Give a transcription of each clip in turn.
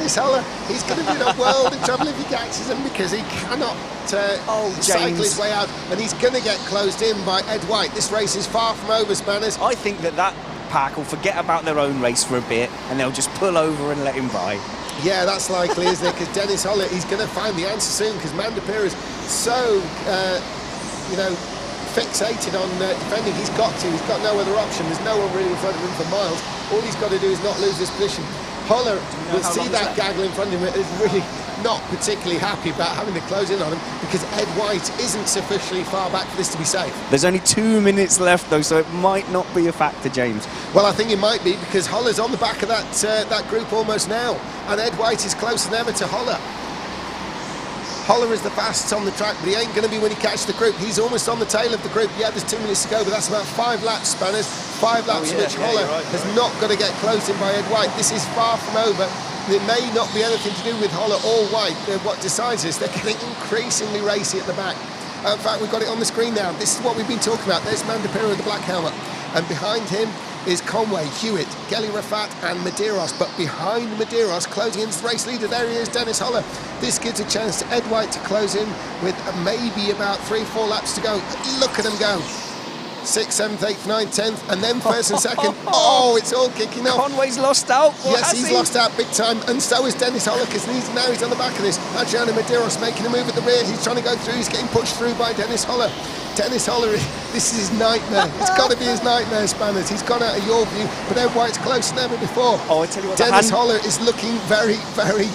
Dennis Holler. He's going to be in a world of trouble if he catches him, because he cannot cycle his way out, and he's going to get closed in by Ed White. This race is far from over, Spanners. I think that pack will forget about their own race for a bit, and they'll just pull over and let him by. Yeah, that's likely, isn't it? Because Dennis Holler, he's going to find the answer soon, because Mandapira is so, fixated on defending. He's got no other option. There's no one really in front of him for miles. All he's got to do is not lose this position. Holler will see that gaggle in front of him, is really not particularly happy about having to close in on him, because Ed White isn't sufficiently far back for this to be safe. There's only 2 minutes left, though, so it might not be a factor, James. Well, I think it might be, because Holler's on the back of that group almost now, and Ed White is closer than ever to Holler. Holler is the fastest on the track, but he ain't going to be when he catches the group. He's almost on the tail of the group. Yeah, there's 2 minutes to go, but that's about 5 laps, Spanners. 5 laps in which Holler has not got to get close in by Ed White. This is far from over. It may not be anything to do with Holler or White. What decides this, they're getting increasingly racy at the back. In fact, we've got it on the screen now. This is what we've been talking about. There's Mandapira with the black helmet, and behind him is Conway, Hewitt, Gelly Rafat and Medeiros. But behind Medeiros, closing in the race leader, there he is, Dennis Holler. This gives a chance to Ed White to close in with maybe about 3-4 laps to go. Look at him go. 6th, 7th, 8th, 9th, 10th, and then 1st and 2nd. Oh, it's all kicking off. Conway's lost out. Yes, he's lost out big time, and so is Dennis Holler, because now he's on the back of this. Adriano Medeiros making a move at the rear. He's trying to go through. He's getting pushed through by Dennis Holler. Dennis Holler, this is his nightmare. It's got to be his nightmare, Spanners. He's gone out of your view, but Ed White's closer than ever before. Oh, I tell you what, Dennis Holler is looking very, very,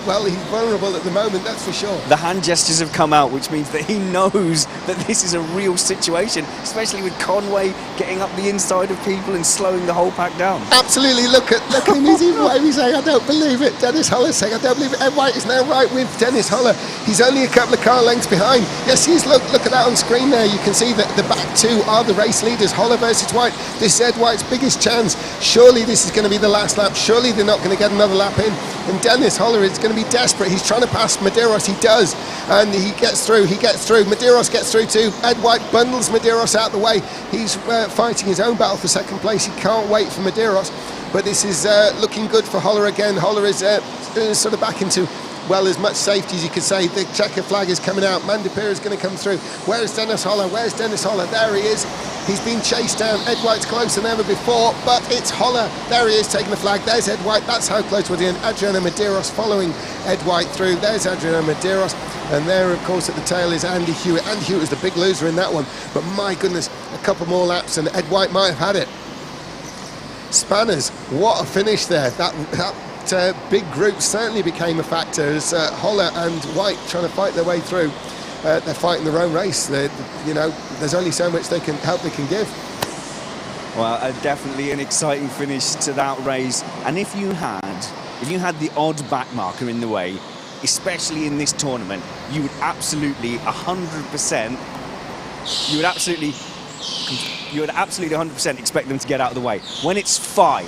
well, he's vulnerable at the moment, that's for sure. The hand gestures have come out, which means that he knows that this is a real situation, especially with Conway getting up the inside of people and slowing the whole pack down. Absolutely, look at him, he's even waving, saying, I don't believe it. Dennis Holler saying, I don't believe it. Ed White is now right with Dennis Holler. He's only a couple of car lengths behind. Yes, he is. Look at that on screen there. You can see that the back two are the race leaders, Holler versus White. This is Ed White's biggest chance. Surely this is going to be the last lap. Surely they're not going to get another lap in. And Dennis Holler is going to be desperate. He's trying to pass Medeiros. He does. And he gets through. Medeiros gets through too. Ed White bundles Medeiros out the way. He's fighting his own battle for second place. He can't wait for Medeiros. But this is looking good for Holler again. Holler is sort of back into, well, as much safety as you could say. The checker flag is coming out. Mandapira is going to come through. Where's Dennis Holler? Where's Dennis Holler? There he is. He's been chased down. Ed White's closer than ever before, but it's Holler. There he is taking the flag. There's Ed White. That's how close we're in. Adriano Medeiros following Ed White through. There's Adriano Medeiros. And there, of course, at the tail is Andy Hewitt. Andy Hewitt was the big loser in that one. But my goodness, a couple more laps and Ed White might have had it. Spanners, what a finish there. That big group certainly became a factor as Holler and White trying to fight their way through. They're fighting their own race. There's only so much they can give. Well, definitely an exciting finish to that race. And if you had the odd back marker in the way, especially in this tournament, you would absolutely 100%. You would absolutely 100% expect them to get out of the way. When it's 5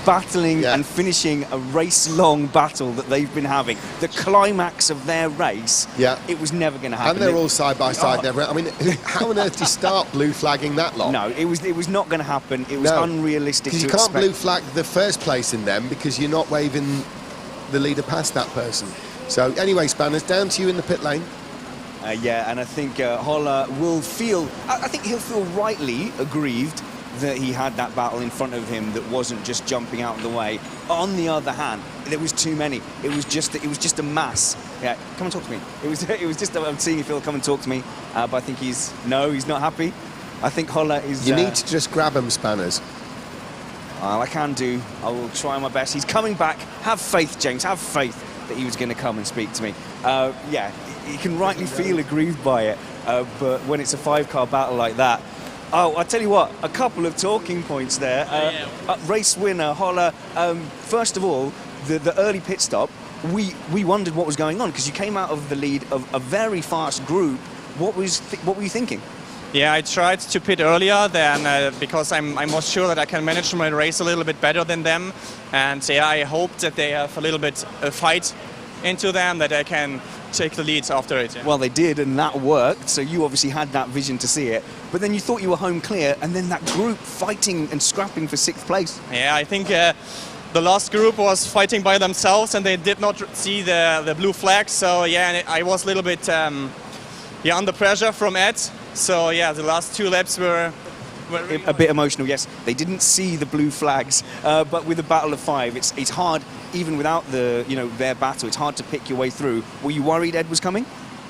battling and finishing a race-long battle that they've been having, the climax of their race, it was never going to happen. And they're all side by side. I mean, how on earth do you start blue flagging that long? No, it was not going to happen. It was unrealistic to expect. Because you can't blue flag the first place in them because you're not waving the leader past that person. So anyway, Spanners, down to you in the pit lane. And I think Holler will feel, I think he'll feel rightly aggrieved that he had that battle in front of him that wasn't just jumping out of the way. On the other hand, there was too many. It was just a mass. Yeah, come and talk to me. It was just, I'm seeing you, Phil, come and talk to me. But I think he's not happy. I think Holler is... You need to just grab him, Spanners. I can do. I will try my best. He's coming back. Have faith, James. Have faith that he was going to come and speak to me. He can rightly feel aggrieved by it, but when it's a 5-car battle like that, I tell you what, a couple of talking points there. Race winner, Holler. First of all, the early pit stop, we wondered what was going on because you came out of the lead of a very fast group. What were you thinking? Yeah, I tried to pit earlier than because I'm more sure that I can manage my race a little bit better than them, and I hope that they have a little bit of fight into them, that I can take the lead after it. Yeah. Well, they did, and that worked, so you obviously had that vision to see it, but then you thought you were home clear, and then that group fighting and scrapping for 6th place. Yeah, I think the last group was fighting by themselves and they did not see the blue flag. So yeah, I was a little bit under pressure from Ed. So yeah, the last 2 laps were really a bit emotional, yes. They didn't see the blue flags, but with a battle of 5, it's hard, even without the their battle. It's hard to pick your way through. Were you worried Ed was coming?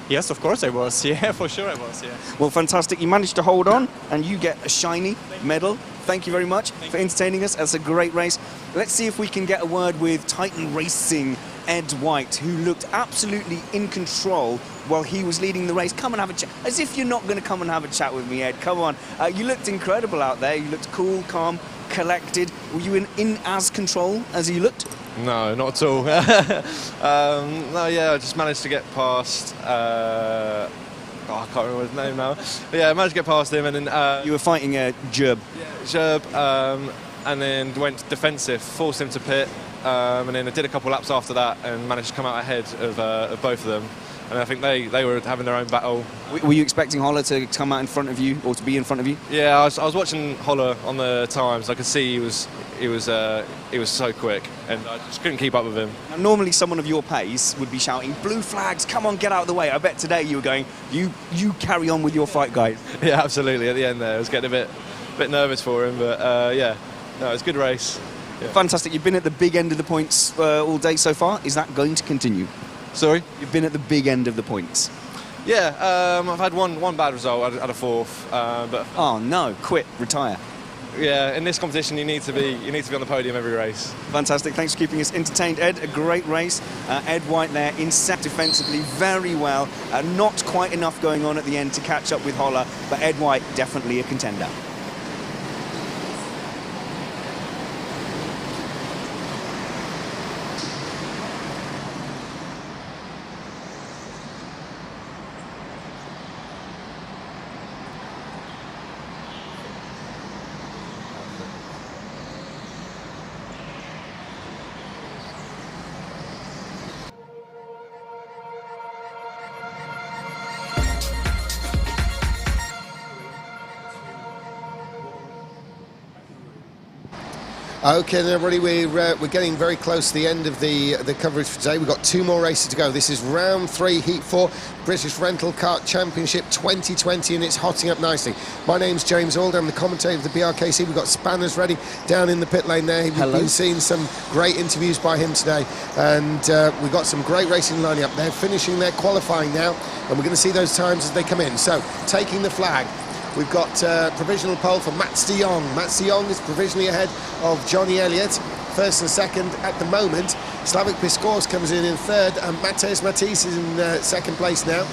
Yes, of course I was. Yeah, for sure I was. Yeah. Well, fantastic. You managed to hold on, and you get a shiny medal. Thank you very much for entertaining us. That's a great race. Let's see if we can get a word with Titan Racing Ed White, who looked absolutely in control while he was leading the race. Come and have a chat. As if you're not going to come and have a chat with me, Ed. Come on. You looked incredible out there. You looked cool, calm, collected. Were you in as control as you looked? No, not at all. No, yeah, I just managed to get past. I can't remember his name now. But yeah, I managed to get past him, and then You were fighting Jerb. Gerb, and then went defensive, forced him to pit, and then I did a couple laps after that, and managed to come out ahead of both of them. And I think they were having their own battle. Were you expecting Holler to come out in front of you, or to be in front of you? Yeah, I was watching Holler on the times. I could see he was so quick, and I just couldn't keep up with him. Now, normally someone of your pace would be shouting, blue flags, come on, get out of the way. I bet today you were going, you carry on with your fight, guys. Yeah, absolutely. At the end there, I was getting a bit nervous for him, but yeah, no, it was a good race. Yeah. Fantastic. You've been at the big end of the points all day so far. Is that going to continue? Sorry? You've been at the big end of the points. Yeah, I've had one bad result at a 4th, but Oh no, quit, retire. yeah, in this competition you need to be on the podium every race. Fantastic. Thanks for keeping us entertained, Ed. A great race. Ed White there in set defensively very well. Not quite enough going on at the end to catch up with Holler, but Ed White definitely a contender. Okay, then everybody, we're getting very close to the end of the coverage for today. We've got 2 more races to go. This is round 3, heat 4, British Rental Kart Championship 2020, and it's hotting up nicely. My name's James Alder. I'm the commentator of the BRKC. We've got Spanners ready down in the pit lane there. We've been seeing some great interviews by him today, and we've got some great racing lining up. They're finishing their qualifying now, and we're going to see those times as they come in. So, taking the flag. We've got provisional pole for Mats de Jong. Mats de Jong is provisionally ahead of Johnny Elliott, 1st and 2nd at the moment. Slavik Piskors comes in 3rd, and Matej Matisse is in 2nd place now.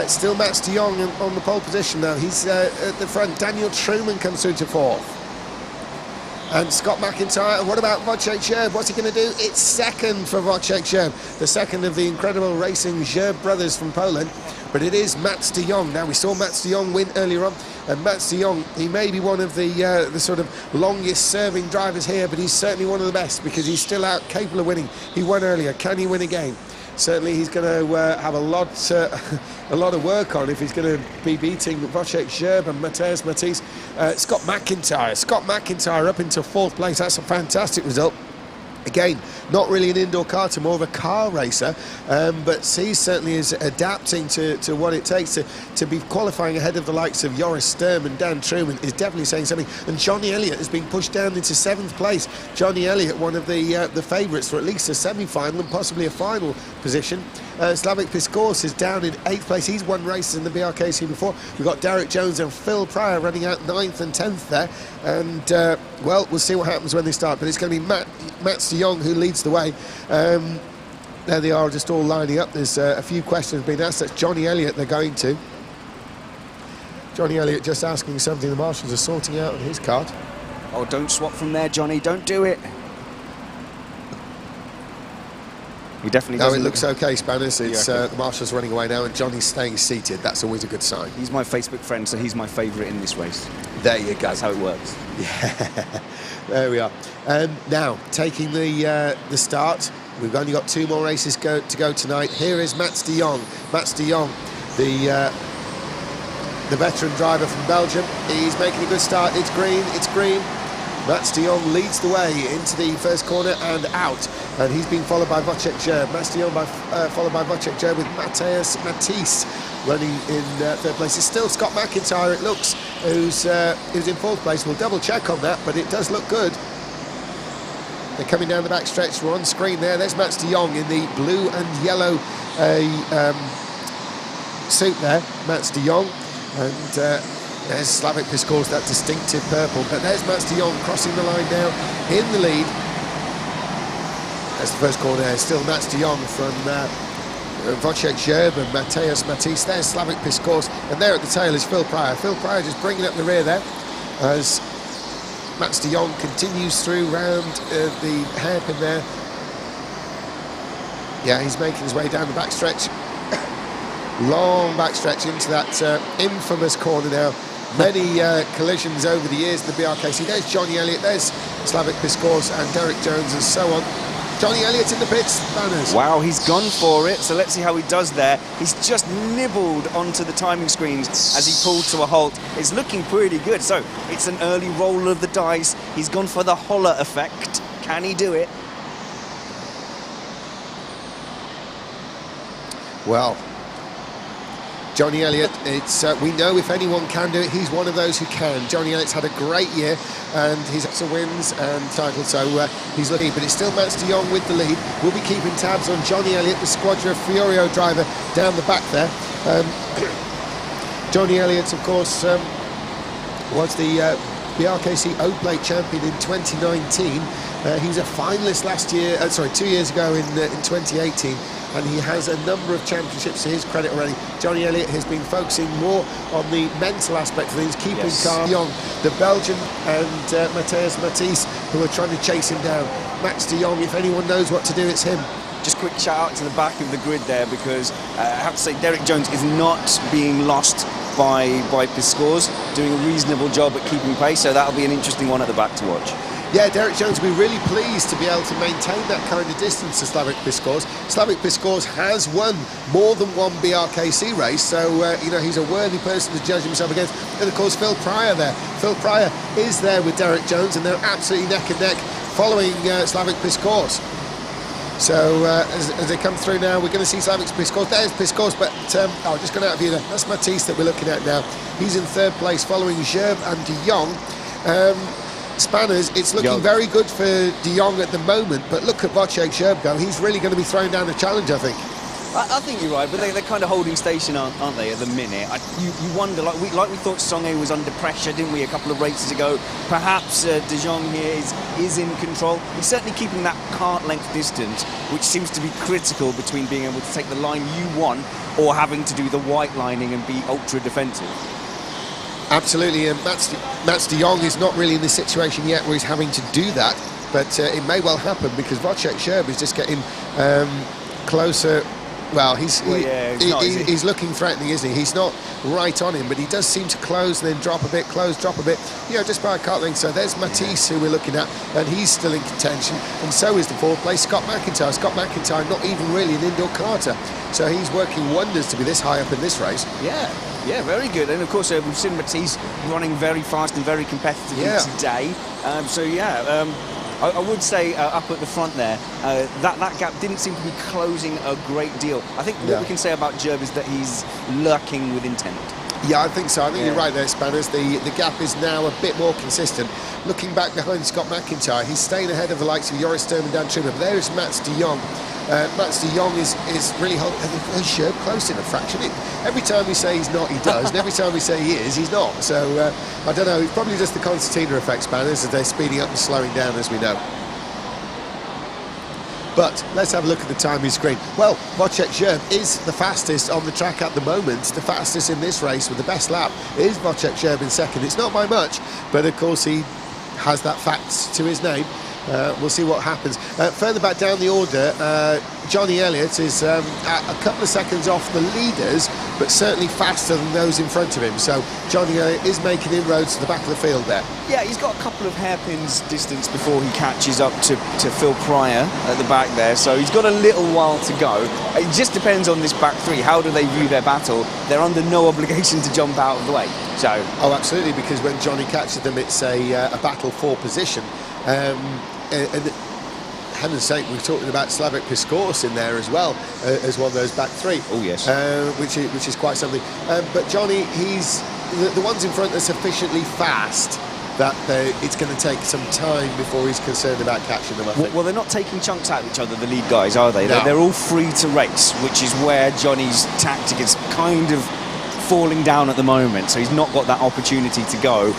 Still Mats de Jong on the pole position though. He's at the front. Daniel Truman comes through to 4th. And Scott McIntyre. And what about Wojciech Zerb? What's he going to do? It's 2nd for Wojciech Zerb, the 2nd of the incredible racing Zerb brothers from Poland. But it is Mats de Jong. Now, we saw Mats de Jong win earlier on, and Mats de Jong, he may be one of the sort of longest serving drivers here, but he's certainly one of the best because he's still out capable of winning. He won earlier. Can he win again? Certainly he's going to have a lot of work on if he's going to be beating Wojciech Zerb and Matej Matisse. Scott McIntyre up into 4th place. That's a fantastic result. Again, not really an indoor karter, more of a car racer, but he certainly is adapting to what it takes to be qualifying ahead of the likes of Joris Sturm and Dan Truman is definitely saying something. And Johnny Elliott has been pushed down into 7th place. Johnny Elliott, one of the favourites for at least a semi-final and possibly a final position. Slavik Piskors is down in 8th place. He's won races in the BRKC before. We've got Derek Jones and Phil Pryor running out 9th and 10th there. And, well, we'll see what happens when they start. But it's going to be Mats de Jong who leads the way. There they are, just all lining up. There's a few questions being asked. That's Johnny Elliott they're going to. Johnny Elliott just asking something the marshals are sorting out on his cart. Oh, don't swap from there, Johnny. Don't do it. He definitely doesn't. No, it looks okay, Spanners. It's the marshals running away now, and Johnny's staying seated. That's always a good sign. He's my Facebook friend, so he's my favourite in this race. There you go. That's how it works. Yeah, there we are. Now, taking the start. We've only got 2 more races to go tonight. Here is Mats de Jong. Mats de Jong, the veteran driver from Belgium. He's making a good start. It's green. Mats de Jong leads the way into the first corner and out, and he's been followed by Wojciech Gerb. Mats de Jong followed by Wojciech Gerb with Mateusz Matisse running in third place. It's still Scott McIntyre, it looks, who's in fourth place. We'll double check on that, but it does look good. They're coming down the back stretch. We're on screen there. There's Mats de Jong in the blue and yellow suit there, Mats de Jong, and there's Slavik Piskor's that distinctive purple, but there's Mats de Jong crossing the line now in the lead. That's the first corner there, still Mats de Jong from Wojciech Gerb and Mateusz Matisse. There's Slavik Piskor's, and there at the tail is Phil Pryor. Phil Pryor just bringing up the rear there as Mats de Jong continues through round the hairpin there. Yeah, he's making his way down the backstretch. Long backstretch into that infamous corner now. Many collisions over the years in the BRKC. There's Johnny Elliott, there's Slavik Piskor's and Derek Jones and so on. Johnny Elliott in the pits, banners. Wow, he's gone for it, so let's see how he does there. He's just nibbled onto the timing screens as he pulled to a halt. It's looking pretty good, so it's an early roll of the dice. He's gone for the holler effect. Can he do it? Well, Johnny Elliott, it's we know if anyone can do it, he's one of those who can. Johnny Elliott's had a great year and he's had some wins and titles, so he's looking, but it's still Mats de Jong with the lead. We'll be keeping tabs on Johnny Elliott, the Squadra Fiorio driver down the back there. Johnny Elliott, of course, was the BRKC O-Plate champion in 2019. He was a finalist last year, 2 years ago in 2018. And he has a number of championships to his credit already. Johnny Elliott has been focusing more on the mental aspect of things, keeping calm. Young, the Belgian, and Mateusz Matisse, who are trying to chase him down. Mats de Jong, if anyone knows what to do, it's him. Just quick shout out to the back of the grid there, because I have to say Derek Jones is not being lost by Piskor's, doing a reasonable job at keeping pace, so that'll be an interesting one at the back to watch. Yeah, Derek Jones will be really pleased to be able to maintain that kind of distance to Slavik Piskor's. Slavik Piskor's has won more than one BRKC race, so you know, he's a worthy person to judge himself against. And of course, Phil Pryor there. Phil Pryor is there with Derek Jones, and they're absolutely neck and neck following Slavik Piskor's. So as they come through now, we're going to see Slavik Piskor's. There's Piskor's, but just gone out of view there. That's Matisse that we're looking at now. He's in third place following Gerb and de Jong. Spanners, it's looking very good for de Jong at the moment, but look at Wojciech Gerb go. He's really going to be throwing down the challenge, I think. I think you're right, but they're kind of holding station, aren't they, at the minute? You wonder, like we thought Songe was under pressure, didn't we, a couple of races ago? Perhaps de Jong here is in control. He's certainly keeping that kart length distance, which seems to be critical between being able to take the line you want or having to do the white lining and be ultra defensive. Absolutely, and Mats de Jong is not really in this situation yet where he's having to do that, but it may well happen because Wojciech Gerb is just getting closer. Well, he's looking threatening, isn't he? He's not right on him, but he does seem to close and then drop a bit, close, drop a bit, you know, just by a kart length. So there's Matisse, who we're looking at, and he's still in contention, and so is the fourth place Scott McIntyre. Scott McIntyre not even really an indoor karter, so he's working wonders to be this high up in this race. Yeah, very good. And of course, we've seen Matisse running very fast and very competitively today. I would say up at the front there, that gap didn't seem to be closing a great deal. I think what we can say about Gerb is that he's lurking with intent. Yeah, I think so. I think you're right there, Spanners. The gap is now a bit more consistent. Looking back behind Scott McIntyre, he's staying ahead of the likes of Joris Sturm and Dan Trimmer. But there is Mats de Jong. Mats de Jong is really holding Gerb close in a fraction. Every time we say he's not, he does. And every time we say he is, he's not. So, I don't know. It's probably just the concertina effect, Spanners, as they're speeding up and slowing down, as we know. But let's have a look at the timing screen. Well, Wojciech Gerb is the fastest on the track at the moment. The fastest in this race with the best lap is Wojciech Gerb in second. It's not by much, but of course he has that fact to his name. We'll see what happens. Further back down the order, Johnny Elliott is a couple of seconds off the leaders, but certainly faster than those in front of him. So Johnny Elliott is making inroads to the back of the field there. Yeah, he's got a couple of hairpins distance before he catches up to Phil Pryor at the back there, so he's got a little while to go. It just depends on this back three. How do they view their battle? They're under no obligation to jump out of the way. So, oh, absolutely, because when Johnny catches them, it's a battle for position. And heaven's sake, we're talking about Slavik Piskors in there as well, as one of those back three. Oh yes, which is quite something. But Johnny, he's the ones in front are sufficiently fast that it's going to take some time before he's concerned about catching them, I think. Well, they're not taking chunks out of each other, the lead guys, are they? No. They're all free to race, which is where Johnny's tactic is kind of falling down at the moment, so he's not got that opportunity to go.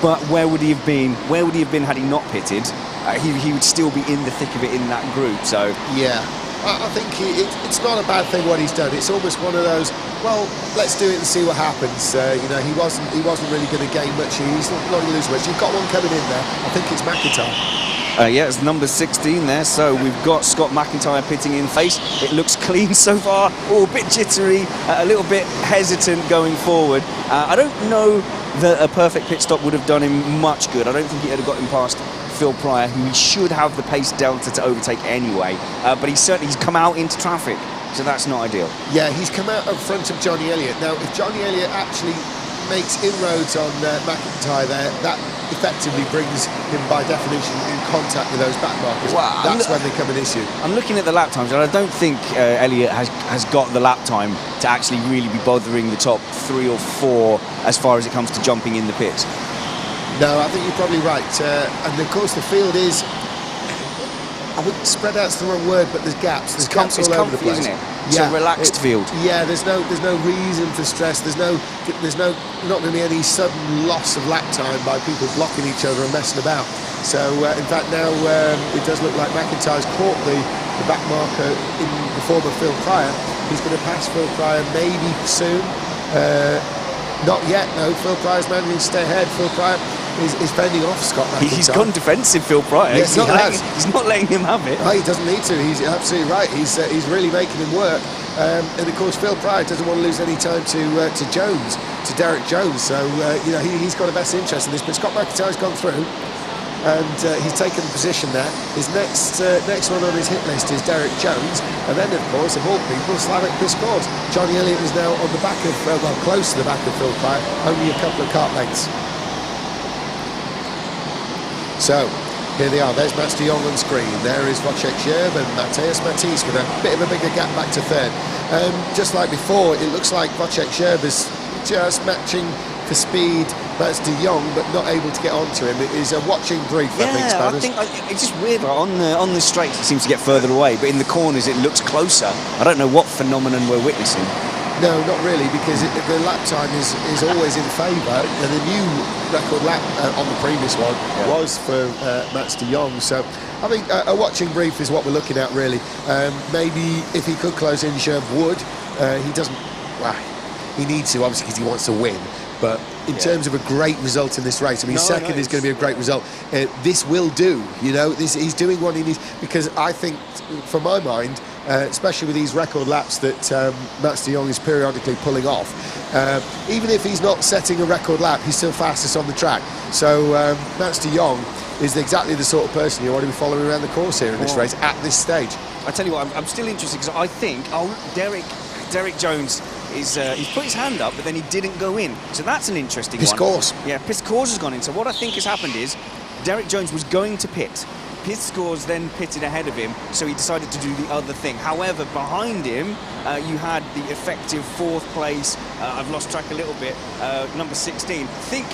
But where would he have been? Where would he have been had he not pitted? He would still be in the thick of it in that group. So yeah, I think it's not a bad thing what he's done. It's almost one of those, well, let's do it and see what happens. You know, he wasn't really going to gain much. He's not going to lose much. You've got one coming in there. I think it's McIntyre. Yeah, it's number 16 there. So we've got Scott McIntyre pitting in face. It looks clean so far. Oh, a bit jittery, a little bit hesitant going forward. I don't know that a perfect pit stop would have done him much good. I don't think he would have got him past Phil Pryor, who he should have the pace delta to overtake anyway. But he's come out into traffic, so that's not ideal. Yeah, he's come out in front of Johnny Elliott. Now, if Johnny Elliott actually makes inroads on McIntyre there, that effectively brings him by definition in contact with those back markers. Well, that's when they become an issue. I'm looking at the lap times, and I don't think Elliott has got the lap time to actually really be bothering the top 3 or 4 as far as it comes to jumping in the pits. No, I think you're probably right. And of course the field is, I wouldn't spread out's the wrong word, but there's gaps. There's gaps all over the place. Isn't it? It's a relaxed field. Yeah, there's no reason for stress. There's not going to be any sudden loss of lap time by people blocking each other and messing about. So in fact now it does look like McIntyre's caught the back marker in the form of Phil Pryor. He's going to pass Phil Pryor maybe soon. Not yet, no. Phil Pryor's managing to stay ahead. Phil Pryor is fending off Scott McIntyre. He's gone defensive, Phil Pryor. Yes, He's not letting him have it. No, he doesn't need to. He's absolutely right. He's really making him work. And of course, Phil Pryor doesn't want to lose any time to Jones, to Derek Jones. So you know, he's got a best interest in this. But Scott McIntyre's gone through, and he's taken the position there. His next one on his hit list is Derek Jones, and then of course, of all people, Slavik Piskors. Johnny Elliott is now on the back of, well, close to the back of Phil Pryor, only a couple of kart lengths. So here they are. There's Mats de Jong on screen. There is Wojciech Zerb and Matthias Matisse with a bit of a bigger gap back to third. Just like before, it looks like Wojciech Zerb is just matching for speed Mats de Jong, but not able to get onto him. It is a watching brief, I think, Spanners. I think it's just weird. On the straights, it seems to get further away, but in the corners, it looks closer. I don't know what phenomenon we're witnessing. No, not really, because the lap time is always in favour, and the new record lap on the previous one was for Mats de Jong. So I think a watching brief is what we're looking at, really. Maybe if he could close in, Zerb would. He doesn't. Well, he needs to, obviously, because he wants to win. But in terms of a great result in this race, I mean, second is going to be a great result. This will do, you know. He's doing what he needs, because I think, for my mind, especially with these record laps that Mats de Jong is periodically pulling off, even if he's not setting a record lap, he's still fastest on the track. So Mats de Jong is exactly the sort of person you want to be following around the course here in this race at this stage. I tell you what, I'm still interested, because I think Derek Jones is he's put his hand up, but then he didn't go in. So that's an interesting one. Piskors. Yeah, Piskors has gone in. So what I think has happened is Derek Jones was going to pit. Piskors then pitted ahead of him, so he decided to do the other thing. However, behind him, you had the effective 4th place. I've lost track a little bit. Number 16. Think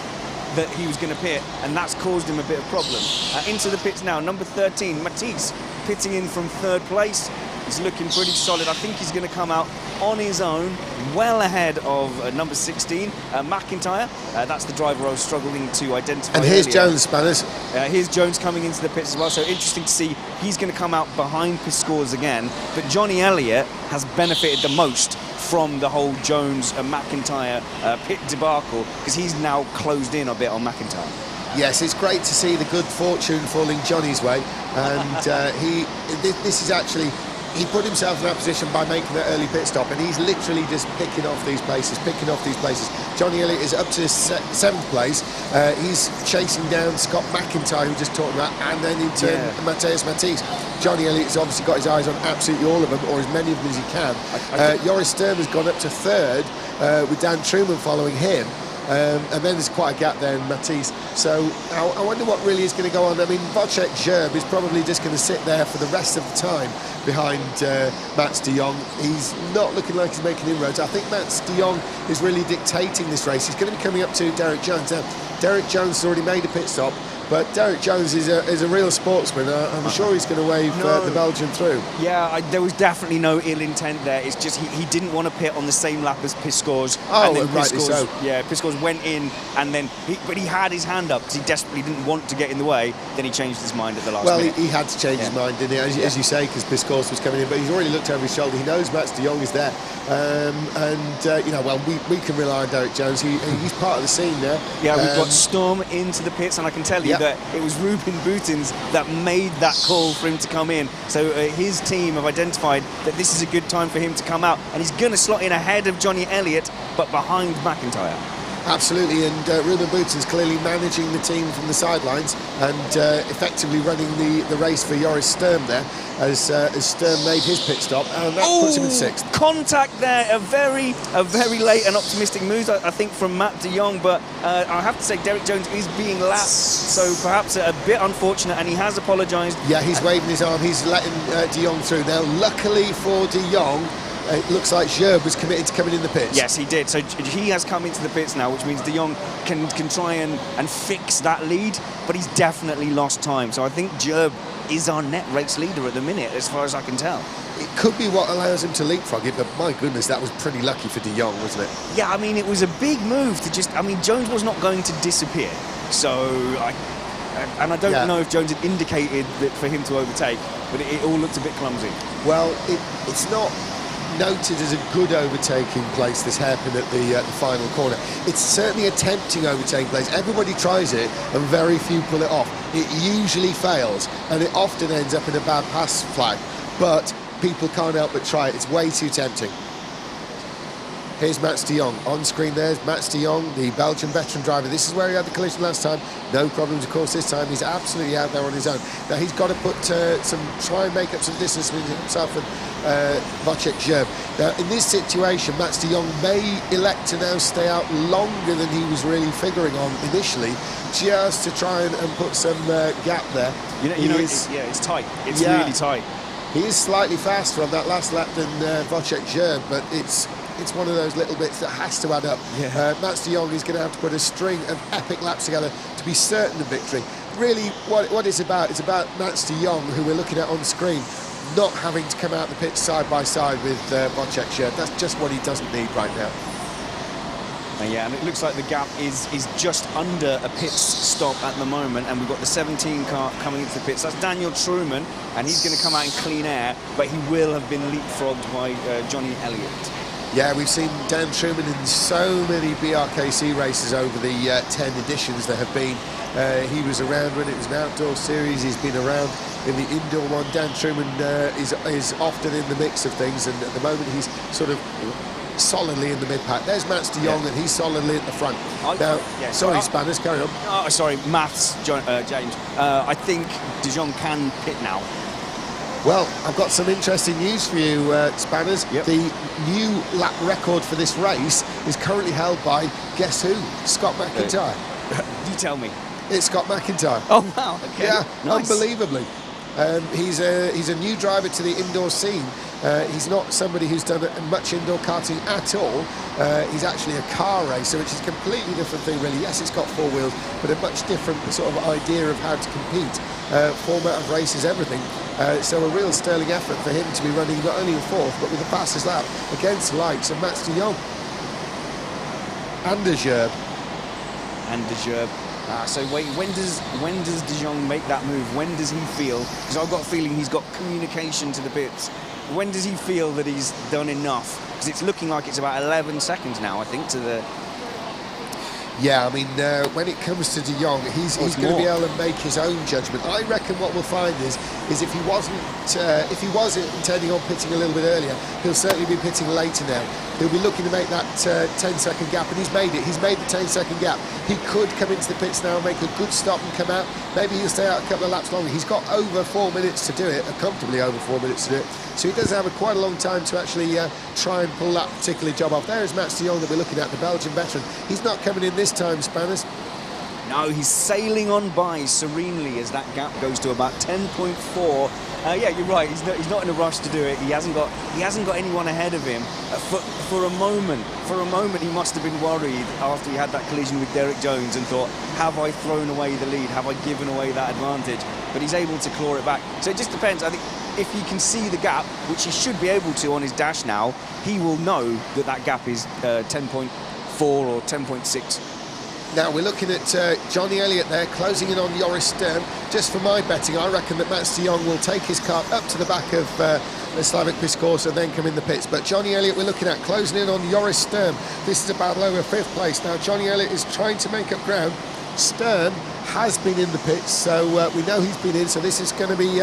that he was going to pit, and that's caused him a bit of problem. Into the pits now, number 13, Matisse, pitting in from 3rd place. He's looking pretty solid. I think he's going to come out on his own, well ahead of number 16, McIntyre. That's the driver I was struggling to identify. And here's earlier. Jones, Spanners. Here's Jones coming into the pits as well, so interesting to see. He's going to come out behind Piskors again, but Johnny Elliott has benefited the most from the whole Jones and McIntyre pit debacle, because he's now closed in a bit on McIntyre. Yes, it's great to see the good fortune falling Johnny's way, and this is actually he put himself in that position by making that early pit stop, and he's literally just picking off these places. Johnny Elliott is up to 7th place. He's chasing down Scott McIntyre, who we just talked about, and then in turn Matthias Matisse. Johnny Elliott's obviously got his eyes on absolutely all of them, or as many of them as he can. Joris Sturm has gone up to 3rd, with Dan Truman following him. And then there's quite a gap there in Matisse. So I wonder what really is going to go on. I mean, Wojciech Zerb is probably just going to sit there for the rest of the time behind Mats de Jong. He's not looking like he's making inroads. I think Mats de Jong is really dictating this race. He's going to be coming up to Derek Jones. Now, Derek Jones has already made a pit stop, but Derek Jones is a real sportsman. I'm sure he's going to wave the Belgian through. Yeah, there was definitely no ill intent there. It's just he didn't want to pit on the same lap as Piscors. Oh, and rightly so. Yeah, Piscors went in, and then but he had his hand up because he desperately didn't want to get in the way. Then he changed his mind at the last minute. Well, he had to change his mind, didn't he? As you say, because Piscors was coming in, but he's already looked over his shoulder. He knows Mats de Jong is there, we can rely on Derek Jones. He's part of the scene now. Yeah, we've got Storm into the pits, and I can tell you that it was Ruben Boutins that made that call for him to come in. So his team have identified that this is a good time for him to come out, and he's going to slot in ahead of Johnny Elliott, but behind McIntyre. Absolutely, and Ruben Boutins clearly managing the team from the sidelines and effectively running the race for Joris Sturm there as Sturm made his pit stop, and that puts him in 6th. Contact there, a very late and optimistic move, I think, from Matt de Jong, but I have to say Derek Jones is being lapped, so perhaps a bit unfortunate, and he has apologised. Yeah, he's waving his arm, he's letting de Jong through. Now, luckily for de Jong, it looks like Zerb was committed to coming in the pits. Yes, he did. So he has come into the pits now, which means de Jong can try and fix that lead, but he's definitely lost time. So I think Zerb is our net race leader at the minute, as far as I can tell. It could be what allows him to leapfrog it, but my goodness, that was pretty lucky for de Jong, wasn't it? Yeah, I mean, it was a big move to Jones was not going to disappear. So I don't know if Jones had indicated that for him to overtake, but it all looked a bit clumsy. Well, it's not noted as a good overtaking place, this hairpin at the final corner. It's certainly a tempting overtaking place. Everybody tries it and very few pull it off. It usually fails, and it often ends up in a bad pass flag, but people can't help but try it. It's way too tempting. Here's Mats de Jong. On screen there's Mats de Jong, the Belgian veteran driver. This is where he had the collision last time. No problems, of course, this time. He's absolutely out there on his own. Now, he's got to try and make up some distance between himself and Wojciech Zerb. Now, in this situation, Mats de Jong may elect to now stay out longer than he was really figuring on initially, just to try and put some gap there. It's tight. It's really tight. He is slightly faster on that last lap than Wojciech Zerb, but it's one of those little bits that has to add up. Yeah. Mats de Jong is going to have to put a string of epic laps together to be certain of victory. Really, what it's about Mats de Jong, who we're looking at on screen, not having to come out the pitch side by side with Wojciech Zerb. That's just what he doesn't need right now. Yeah, and it looks like the gap is just under a pit stop at the moment, and we've got the 17 car coming into the pits. That's Daniel Truman, and he's going to come out in clean air, but he will have been leapfrogged by Johnny Elliott. Yeah, we've seen Dan Truman in so many BRKC races over the 10 editions there have been. He was around when it was an outdoor series. He's been around in the indoor one. Dan Truman is often in the mix of things, and at the moment he's sort of solidly in the mid-pack. There's Mats de Jong, and he's solidly at the front. Spanners, carry on. Oh, sorry, James. I think de Jong can pit now. Well, I've got some interesting news for you, Spanners. Yep. The new lap record for this race is currently held by, guess who? Scott McIntyre. You tell me. It's Scott McIntyre. Oh, wow, okay. Yeah, nice. Unbelievably. He's a new driver to the indoor scene. He's not somebody who's done much indoor karting at all. He's actually a car racer, which is a completely different thing, really. Yes, it's got 4 wheels, but a much different sort of idea of how to compete. Format of races, everything. So a real sterling effort for him to be running not only in 4th, but with the fastest lap against the likes of Mats de Jong. And de Zerb. So wait, when does de Jong make that move? When does he feel? Because I've got a feeling he's got communication to the pits. When does he feel that he's done enough? Because it's looking like it's about 11 seconds now, I think, to the... Yeah, I mean, when it comes to de Jong, he's going to be able to make his own judgment. I reckon what we'll find is is if he was intending on pitting a little bit earlier, he'll certainly be pitting later now. He'll be looking to make that 10-second gap, and he's made it. He's made the 10-second gap. He could come into the pits now and make a good stop and come out. Maybe he'll stay out a couple of laps longer. He's got over 4 minutes to do it, comfortably over 4 minutes to do it. So he does have quite a long time to actually try and pull that particular job off. There is Mats de Jong that we're looking at, the Belgian veteran. He's not coming in this time, Spanners. No, he's sailing on by serenely as that gap goes to about 10.4. Yeah, you're right. He's not in a rush to do it. He hasn't got anyone ahead of him. For a moment, he must have been worried after he had that collision with Derek Jones and thought, have I thrown away the lead? Have I given away that advantage? But he's able to claw it back. So it just depends. I think if he can see the gap, which he should be able to on his dash now, he will know that that gap is 10.4 or 10.6. Now we're looking at Johnny Elliott there, closing in on Joris Sturm. Just for my betting, I reckon that Mats de Jong will take his car up to the back of Slavik Piskorza and then come in the pits. But Johnny Elliott, we're looking at closing in on Joris Sturm. This is a battle over 5th place. Now Johnny Elliott is trying to make up ground. Sturm has been in the pits, so we know he's been in, so this is going to be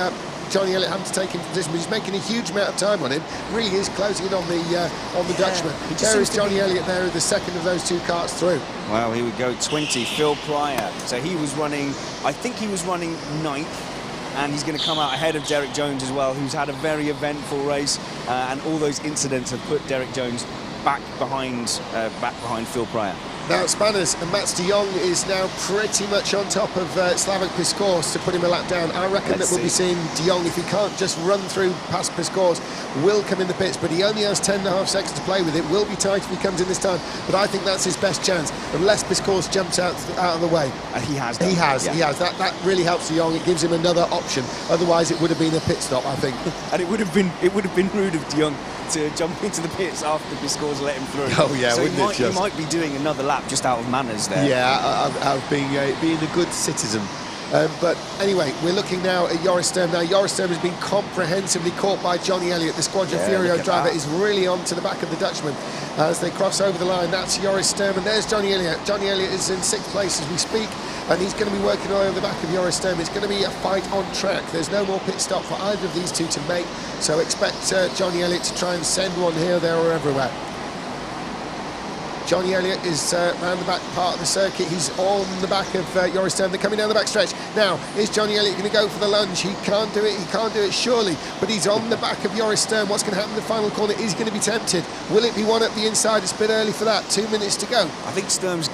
Johnny Elliott having to take him position, but he's making a huge amount of time on him. Really is closing in on the Dutchman. There is Johnny Elliott there, the second of those 2 karts through. Well, here we go, 20, Phil Pryor. So he was running, I think he was running 9th, and he's going to come out ahead of Derek Jones as well, who's had a very eventful race, and all those incidents have put Derek Jones back behind Phil Pryor. Now Spanners, and Mats de Jong is now pretty much on top of Slavik Piskorza to put him a lap down. I reckon that we'll be seeing de Jong, if he can't just run through past Piskorza, will come in the pits, but he only has 10.5 seconds to play with. It will be tight if he comes in this time, but I think that's his best chance, unless Piskorza jumps out of the way. And he has done. He has. That really helps de Jong. It gives him another option. Otherwise it would have been a pit stop, I think. And it would have been rude of de Jong to jump into the pits after Piskorza let him through. Oh yeah, so wouldn't he might be doing another lap just out of manners there. Yeah, of being a good citizen. But anyway, we're looking now at Joris Sturm. Now, Joris Sturm has been comprehensively caught by Johnny Elliott. The Squadron Furio driver is really on to the back of the Dutchman as they cross over the line. That's Joris Sturm, and there's Johnny Elliott. Johnny Elliott is in 6th place as we speak, and he's going to be working all over the back of Joris Sturm. It's going to be a fight on track. There's no more pit stop for either of these two to make, so expect Johnny Elliott to try and send one here, there, or everywhere. Johnny Elliott is round the back part of the circuit. He's on the back of Joris Sturm. They're coming down the back stretch. Now, is Johnny Elliott going to go for the lunge? He can't do it. He can't do it, surely. But he's on the back of Joris Sturm. What's going to happen in the final corner? Is he going to be tempted? Will it be one up the inside? It's a bit early for that. 2 minutes to go. I think Sturm's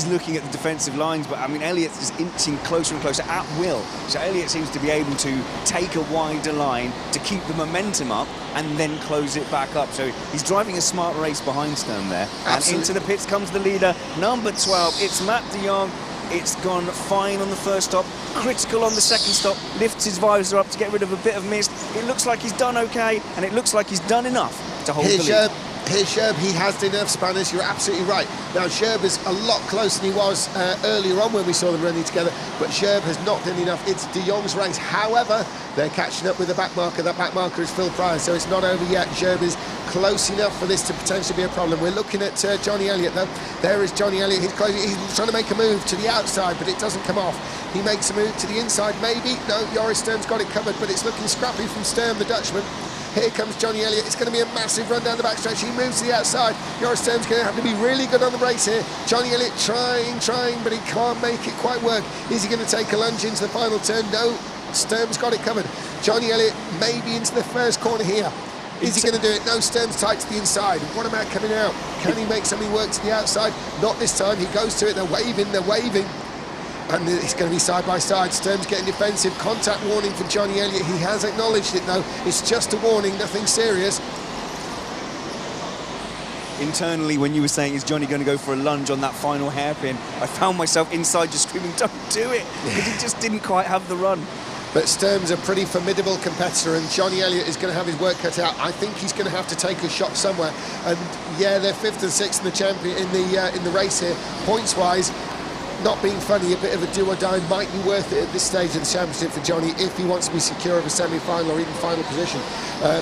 looking at the defensive lines, but I mean, Elliott is inching closer and closer at will. So Elliott seems to be able to take a wider line to keep the momentum up and then close it back up. So he's driving a smart race behind Sturm there. Absolutely. And into the pits comes the leader, number 12. It's Mats de Jong. It's gone fine on the first stop, critical on the second stop, lifts his visor up to get rid of a bit of mist. It looks like he's done okay, and it looks like he's done enough to hold the lead. Here's Sherb, he has done enough, Spanners, you're absolutely right. Now Sherb is a lot closer than he was earlier on when we saw them running together, but Sherb has not done enough. It's de Jong's race. However, they're catching up with the back marker. That back marker is Phil Pryor, so it's not over yet. Sherb is close enough for this to potentially be a problem. We're looking at Johnny Elliott though. There is Johnny Elliott, he's trying to make a move to the outside, but it doesn't come off. He makes a move to the inside, maybe. No, Joris Sturm's got it covered, but it's looking scrappy from Sturm, the Dutchman. Here comes Johnny Elliott. It's going to be a massive run down the backstretch. He moves to the outside. Joris Sturm's going to have to be really good on the race here. Johnny Elliott trying, but he can't make it quite work. Is he going to take a lunge into the final turn? No, Sturm's got it covered. Johnny Elliott maybe into the first corner here. Is he going to do it? No, Sturm's tight to the inside. What about coming out? Can he make something work to the outside? Not this time. He goes to it. They're waving. And it's going to be side by side. Sturm's getting defensive. Contact warning for Johnny Elliott. He has acknowledged it though. It's just a warning, nothing serious. Internally, when you were saying, is Johnny going to go for a lunge on that final hairpin, I found myself inside just screaming, don't do it, because he just didn't quite have the run. But Sturm's a pretty formidable competitor, and Johnny Elliott is going to have his work cut out. I think he's going to have to take a shot somewhere. And yeah, they're 5th and 6th in the champion in the race here, points-wise. Not being funny, a bit of a do or die might be worth it at this stage of the championship for Johnny if he wants to be secure of a semi-final or even final position,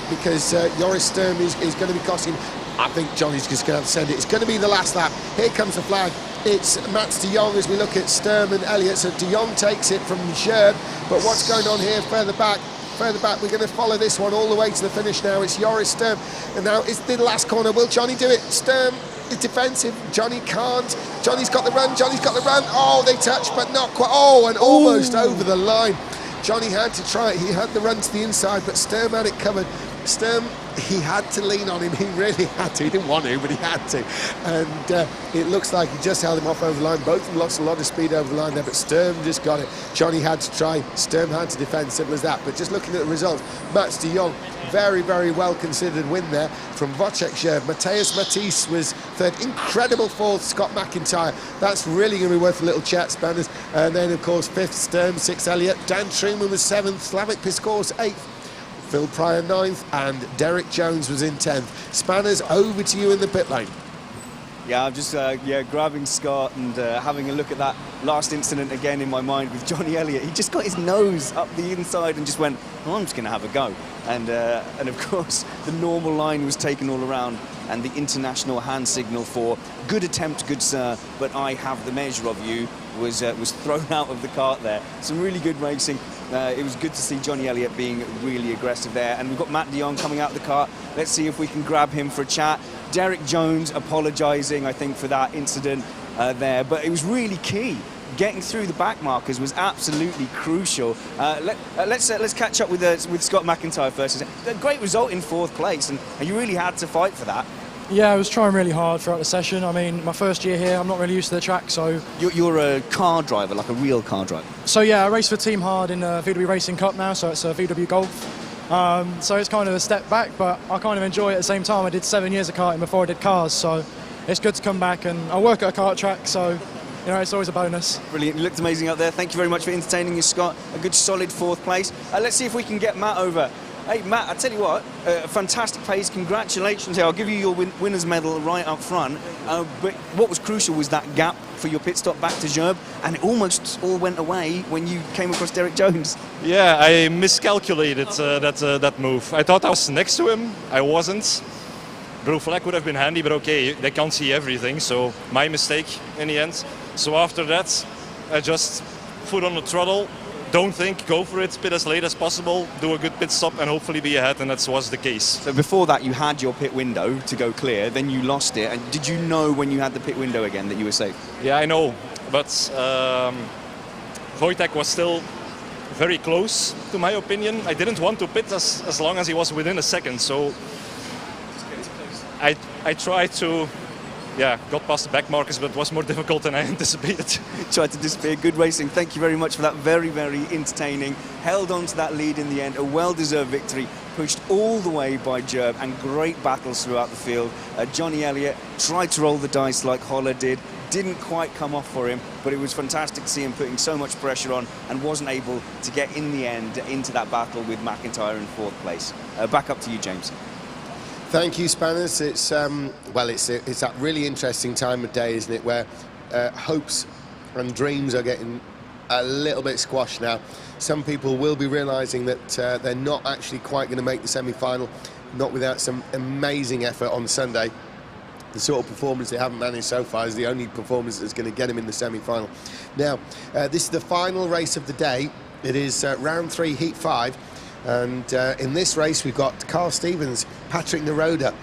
because Joris Sturm is going to be costing him. I think Johnny's just going to have to send it. It's going to be the last lap. Here comes the flag. It's Mats de Jong as we look at Sturm and Elliott. So de Jong takes it from Sherb, but what's going on here further back? further back. We're going to follow this one all the way to the finish now. It's Joris Sturm, and now it's the last corner. Will Johnny do it? Sturm is defensive. Johnny can't. Johnny's got the run. Johnny's got the run. Oh, they touch, but not quite. Oh, and almost over the line. Johnny had to try it. He had the run to the inside, but Sturm had it covered. Sturm, he had to lean on him. He really had to. He didn't want to, but he had to. And it looks like he just held him off over the line. Both of them lost a lot of speed over the line there, but Sturm just got it. Johnny had to try. Sturm had to defend. Simple as that. But just looking at the results, Mats de Jong, very, very well considered win there from Wojciech Zerb. Mateus Matisse was third. Incredible fourth, Scott McIntyre. That's really going to be worth a little chat, Spanners. And then, of course, fifth, Sturm, sixth, Elliott. Dan Truman was seventh. Slavik Piskors, eighth. Phil Pryor 9th, and Derek Jones was in 10th. Spanners, over to you in the pit lane. Yeah, I'm just grabbing Scott and having a look at that last incident again in my mind with Johnny Elliott. He just got his nose up the inside and just went, oh, I'm just going to have a go. And of course, the normal line was taken all around, and the international hand signal for good attempt, good sir, but I have the measure of you was thrown out of the kart there. Some really good racing. It was good to see Johnny Elliott being really aggressive there. And we've got Matt de Jong coming out of the kart. Let's see if we can grab him for a chat. Derek Jones apologising, I think, for that incident there. But it was really key. Getting through the back markers was absolutely crucial. Let's catch up with Scott McIntyre first. A great result in fourth place, and you really had to fight for that. Yeah, I was trying really hard throughout the session. I mean, my first year here, I'm not really used to the track, so... You're a car driver, like a real car driver? So yeah, I race for Team Hard in the VW Racing Cup now, so it's a VW Golf. So it's kind of a step back, but I kind of enjoy it at the same time. I did 7 years of karting before I did cars, so it's good to come back, and I work at a kart track, so you know, it's always a bonus. Brilliant, you looked amazing out there. Thank you very much for entertaining us, Scott. A good solid fourth place. Let's see if we can get Matt over. Hey Matt, I tell you what, a fantastic pace, congratulations here. I'll give you your winner's medal right up front. But what was crucial was that gap for your pit stop back to Zerb, and it almost all went away when you came across Derek Jones. Yeah, I miscalculated that move. I thought I was next to him, I wasn't. Blue flag would have been handy, but okay, they can't see everything, so my mistake in the end. So after that, I just foot on the throttle. Don't think, go for it, pit as late as possible, do a good pit stop and hopefully be ahead, and that was the case. So before that you had your pit window to go clear, then you lost it, and did you know when you had the pit window again that you were safe? Yeah, I know, but Wojtek was still very close, to my opinion. I didn't want to pit as long as he was within a second, so I tried to... Yeah, got past the back markers, but it was more difficult than I anticipated. Tried to disappear. Good racing. Thank you very much for that. Very, very entertaining. Held on to that lead in the end. A well-deserved victory. Pushed all the way by Zerb, and great battles throughout the field. Johnny Elliott tried to roll the dice like Holler did. Didn't quite come off for him, but it was fantastic to see him putting so much pressure on and wasn't able to get in the end into that battle with McIntyre in fourth place. Back up to you, James. Thank you, Spanners. It's it's that really interesting time of day, isn't it, where hopes and dreams are getting a little bit squashed now. Some people will be realising that they're not actually quite going to make the semi-final, not without some amazing effort on Sunday. The sort of performance they haven't managed so far is the only performance that's going to get them in the semi-final. Now, this is the final race of the day. It is round 3, heat 5. And in this race, we've got Carl Stevens, Patrick Naroda,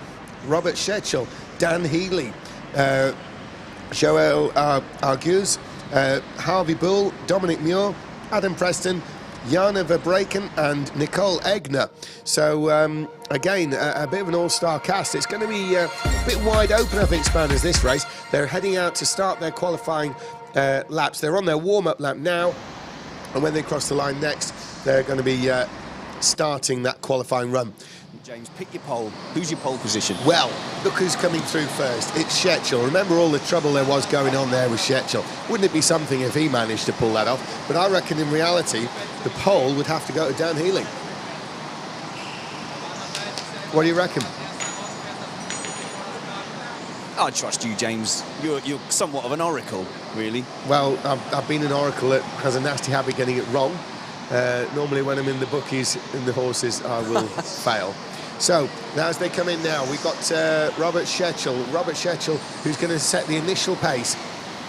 Robert Schechel, Dan Healy, Joel Arguz, Harvey Bull, Dominic Muir, Adam Preston, Jana Verbreken and Nicole Egner. So again, a bit of an all-star cast. It's going to be a bit wide open, I think, Spanners, this race. They're heading out to start their qualifying laps. They're on their warm-up lap now, and when they cross the line next, they're going to be starting that qualifying run. James, pick your pole. Who's your pole position? Well, look who's coming through first. It's Schechel. Remember all the trouble there was going on there with Schechel. Wouldn't it be something if he managed to pull that off? But I reckon in reality, the pole would have to go to Dan Healy. What do you reckon? I trust you, James. You're somewhat of an oracle, really. Well, I've been an oracle that has a nasty habit getting it wrong. Normally when I'm in the bookies and the horses, I will fail. So, now as they come in now, we've got Robert Schechel. Robert Schechel, who's going to set the initial pace.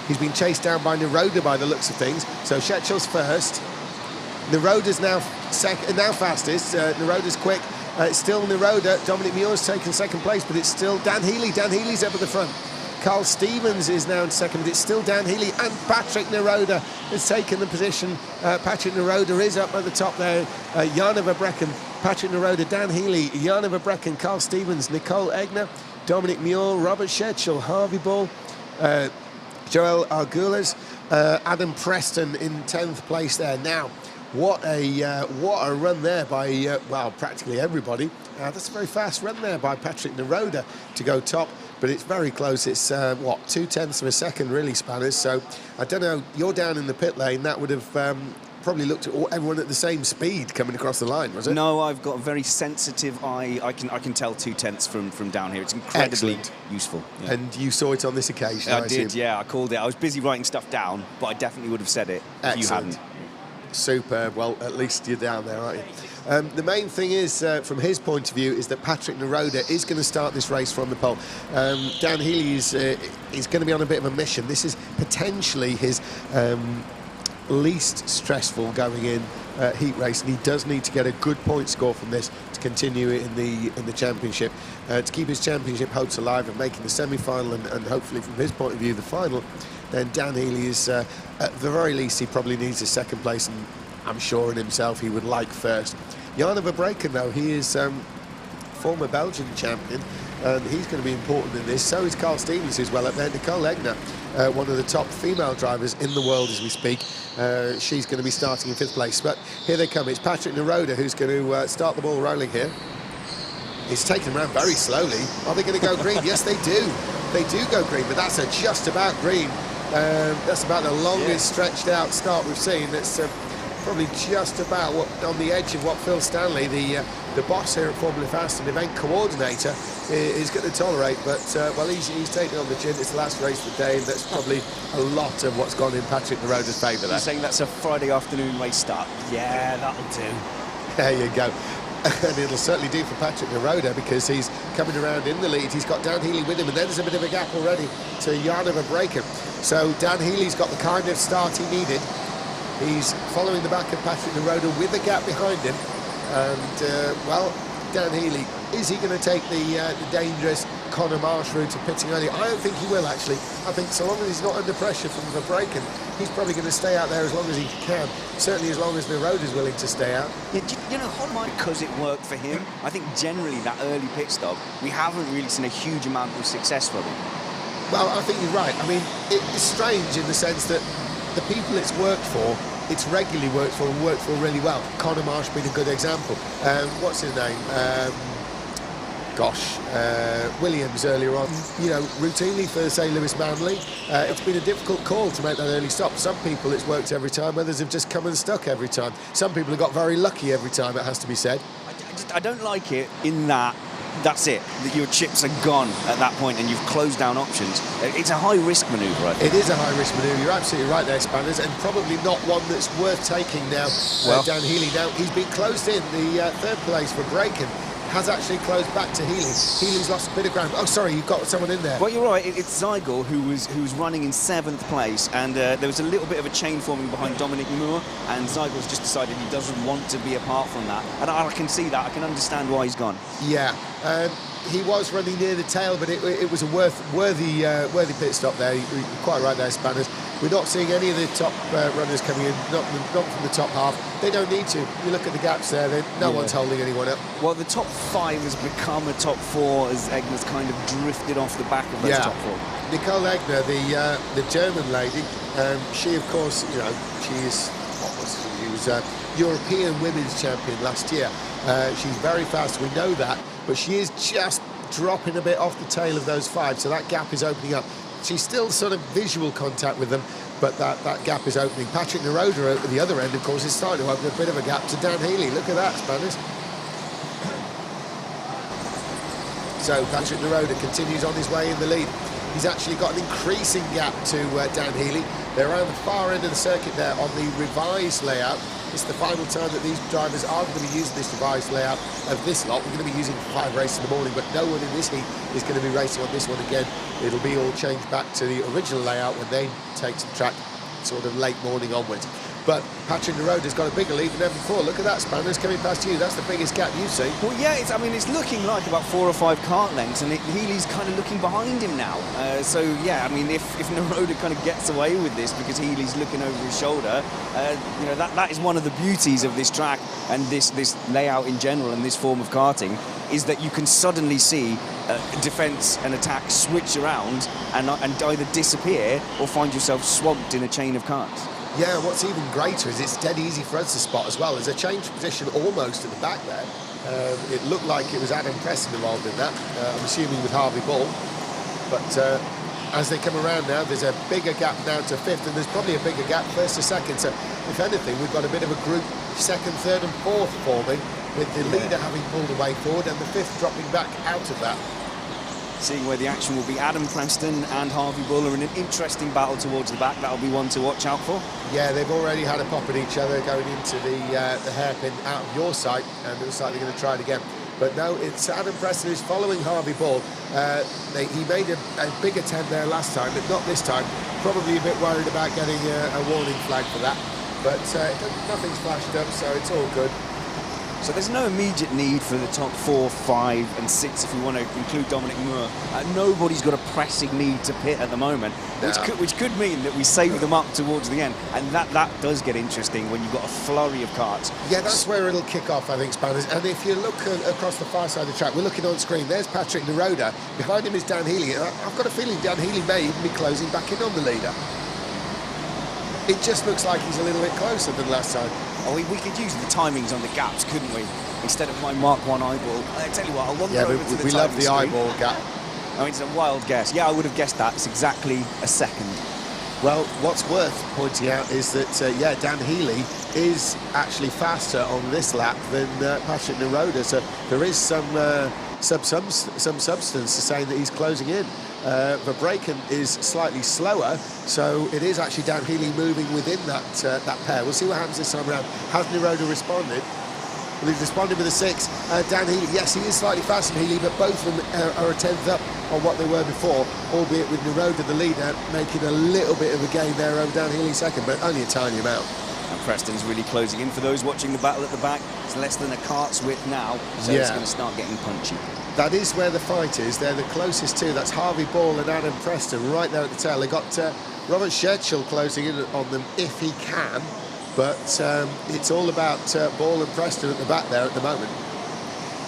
He's been chased down by Naroda by the looks of things. So Schechel's first. Neroda's now fastest. Neroda's quick. It's still Neroda. Dominic Muir's taken second place, but it's still Dan Healy. Dan Healy's up at the front. Carl Stevens is now in second, but it's still Dan Healy, and Patrick Neroda has taken the position. Patrick Neroda is up at the top there. Jan Verbrechen, Patrick Neroda, Dan Healy, Jan Verbrechen, Carl Stevens, Nicole Egner, Dominic Muir, Robert Schetchel, Harvey Ball, Joel Arguelles, Adam Preston in 10th place there. Now, what a run there by, well, practically everybody. That's a very fast run there by Patrick Neroda to go top, but it's very close. It's, 0.2 of a second, really, Spanners. So, I don't know, you're down in the pit lane. That would have probably looked at everyone at the same speed coming across the line, was it? No, I've got a very sensitive eye. I can tell 0.2 from down here. It's incredibly useful. Yeah. And you saw it on this occasion, I did, yeah. I called it. I was busy writing stuff down, but I definitely would have said it if you hadn't. Superb. Well, at least you're down there, aren't you? The main thing is, from his point of view, is that Patrick Neroda is going to start this race from the pole. Dan Healy is going to be on a bit of a mission. This is potentially his least stressful going in heat race, and he does need to get a good point score from this to continue it in the championship, to keep his championship hopes alive and making the semi-final and hopefully, from his point of view, the final. Then Dan Healy is, at the very least, he probably needs a second place, and I'm sure in himself he would like first. Jan Verbrechen, though, he is former Belgian champion, and he's going to be important in this. So is Carl Stevens, who's well up there. Nicole Egner, one of the top female drivers in the world as we speak. She's going to be starting in 5th place. But here they come. It's Patrick Neroda who's going to start the ball rolling here. He's taken around very slowly. Are they going to go green? Yes, they do. They do go green, but that's a just about green. That's about the longest stretched out start we've seen. That's probably just about on the edge of what Phil Stanley, the boss here at Formula Fast and event coordinator, is going to tolerate. But well, he's taken on the chin. It's the last race of the day, and that's probably a lot of what's gone in Patrick Neroda's favour there. You're saying that's a Friday afternoon race start? Yeah, that'll do. There you go. And it'll certainly do for Patrick Neroda, because he's coming around in the lead. He's got Dan Healy with him, and then there's a bit of a gap already to Jan Verbrechen. So Dan Healy's got the kind of start he needed. He's following the back of Patrick Neroda with a gap behind him. And, well, Dan Healy, is he going to take the dangerous Conor Marsh route of pitting early? I don't think he will, actually. I think so long as he's not under pressure from Verbrechen, he's probably going to stay out there as long as he can. Certainly as long as Neroda's willing to stay out. Yeah, you know, because it worked for him, I think generally that early pit stop, we haven't really seen a huge amount of success from him. Well, I think you're right. I mean, it's strange in the sense that the people it's worked for, it's regularly worked for and worked for really well. Conor Marsh being a good example. What's his name? Williams earlier on. You know, routinely for, say, Lewis Manley, it's been a difficult call to make that early stop. Some people it's worked every time, others have just come unstuck every time. Some people have got very lucky every time, it has to be said. I don't like it in that. That's it. That your chips are gone at that point and you've closed down options. It's a high-risk manoeuvre, I think. It is a high-risk manoeuvre. You're absolutely right there, Spanners, and probably not one that's worth taking now. Well, Dan Healy. Now, he's been closed in. The 3rd place for Breakin has actually closed back to Healy. Healy's lost a bit of ground. Oh, sorry, you've got someone in there. Well, you're right. It's Zygal who was running in 7th place, and there was a little bit of a chain forming behind Dominic Muir, and Zygal's just decided he doesn't want to be apart from that. And I can see that. I can understand why he's gone. Yeah. He was running near the tail, but it was a worthy pit stop there. You're quite right there, Spanners. We're not seeing any of the top runners coming in, not from the top half. They don't need to. You look at the gaps there, no one's holding anyone up. Well, the top 5 has become a top 4 as Egner's kind of drifted off the back of those top 4. Nicole Egner, the German lady, she, of course, you know, she was European women's champion last year. She's very fast, we know that, but she is just dropping a bit off the tail of those 5, so that gap is opening up. She's still sort of visual contact with them, but that gap is opening. Patrick Neroda at the other end, of course, is starting to open a bit of a gap to Dan Healy. Look at that, Spanners. So Patrick Neroda continues on his way in the lead. He's actually got an increasing gap to Dan Healy. They're around the far end of the circuit there on the revised layout. It's the final time that these drivers are going to be using this revised layout of this lot. We're going to be using 5 races in the morning, but no one in this heat is going to be racing on this one again. It'll be all changed back to the original layout when they take to the track sort of late morning onwards. But Patrick Neroda's got a bigger lead than ever before. Look at that, Spanners coming past you. That's the biggest gap you've seen. Well, yeah, I mean, it's looking like about 4 or 5 kart lengths, and Healy's kind of looking behind him now. So, yeah, I mean, if Neroda kind of gets away with this because Healy's looking over his shoulder, you know, that is one of the beauties of this track and this layout in general and this form of karting, is that you can suddenly see defence and attack switch around and either disappear or find yourself swamped in a chain of karts. Yeah, what's even greater is it's dead easy for us to spot as well. There's a change of position almost at the back there. It looked like it was Adam Preston involved in that, I'm assuming with Harvey Ball. But as they come around now, there's a bigger gap down to 5th, and there's probably a bigger gap 1st to 2nd. So, if anything, we've got a bit of a group 2nd, 3rd and 4th forming, with the leader having pulled away forward and the 5th dropping back out of that. Seeing where the action will be, Adam Preston and Harvey Bull are in an interesting battle towards the back. That'll be one to watch out for. Yeah, they've already had a pop at each other going into the hairpin out of your sight, and it looks like they're going to try it again. But no, it's Adam Preston who's following Harvey Ball. He made a big attempt there last time, but not this time. Probably a bit worried about getting a warning flag for that. But nothing's flashed up, so it's all good. So there's no immediate need for the top 4, 5 and 6 if we want to include Dominic Moore. Nobody's got a pressing need to pit at the moment, which could mean that we save them up towards the end. And that does get interesting when you've got a flurry of karts. Yeah, that's where it'll kick off, I think, Spanners. And if you look across the far side of the track, we're looking on screen. There's Patrick Neroda. Behind him is Dan Healy. And I've got a feeling Dan Healy may even be closing back in on the leader. It just looks like he's a little bit closer than last time. Oh, we could use the timings on the gaps, couldn't we? Instead of my Mark 1 eyeball. I tell you what, I'll wander over to the we love the eyeball gap. I mean, it's a wild guess. Yeah, I would have guessed that. It's exactly a second. Well, what's worth pointing out is that, yeah, Dan Healy is actually faster on this lap than Patrick Neroda. So there is some substance to saying that he's closing in. Verbraeken is slightly slower, so it is actually Dan Healy moving within that pair. We'll see what happens this time around. Has Neroda responded? Well, he's responded with a 6. Dan Healy, yes, he is slightly faster than Healy, but both of them are a 10th up on what they were before, albeit with Neroda, the leader, making a little bit of a gain there over Dan Healy second, but only a tiny amount. And Preston's really closing in. For those watching the battle at the back, it's less than a kart's width now, so it's going to start getting punchy. That is where the fight is. They're the closest two. That's Harvey Ball and Adam Preston right there at the tail. They've got Robert Scherchel closing in on them if he can, but it's all about Ball and Preston at the back there at the moment.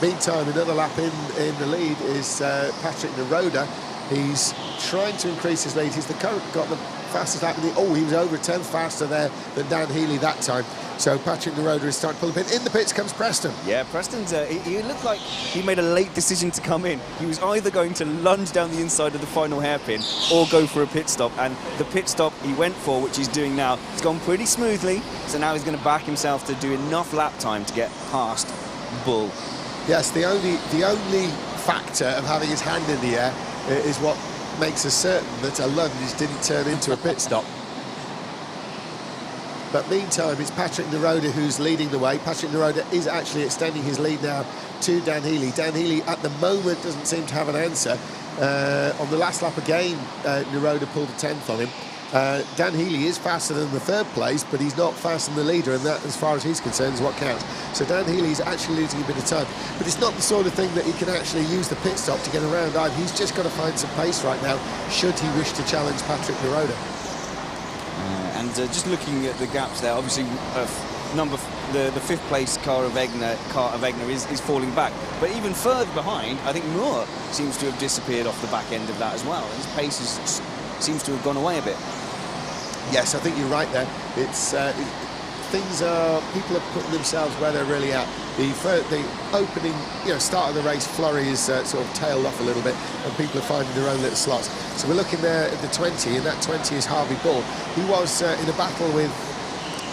Meantime, another lap in the lead is Patrick Neroda. He's trying to increase his lead. He's got the fastest lap. He was over a 10th faster there than Dan Healy that time. So Patrick Neroda is starting to pull the pin. In the pits comes Preston. Yeah, Preston's, he looked like he made a late decision to come in. He was either going to lunge down the inside of the final hairpin or go for a pit stop. And the pit stop he went for, which he's doing now, it's gone pretty smoothly. So now he's going to back himself to do enough lap time to get past Bull. Yes, the only factor of having his hand in the air is what makes us certain that a lunge didn't turn into a pit stop. But meantime, it's Patrick Neroda who's leading the way. Patrick Neroda is actually extending his lead now to Dan Healy. Dan Healy, at the moment, doesn't seem to have an answer. On the last lap again, Neroda pulled a 10th on him. Dan Healy is faster than the 3rd place, but he's not faster than the leader, and that, as far as he's concerned, is what counts. So Dan Healy is actually losing a bit of time. But it's not the sort of thing that he can actually use the pit stop to get around either. He's just got to find some pace right now, should he wish to challenge Patrick Neroda. And just looking at the gaps there, obviously the 5th place Kart of Egner is falling back. But even further behind, I think Moore seems to have disappeared off the back end of that as well. His pace seems to have gone away a bit. Yes, I think you're right there. It's people are putting themselves where they're really at. The opening, start of the race, flurry is sort of tailed off a little bit, and people are finding their own little slots. So we're looking there at the 20, and that 20 is Harvey Ball. He was in a battle with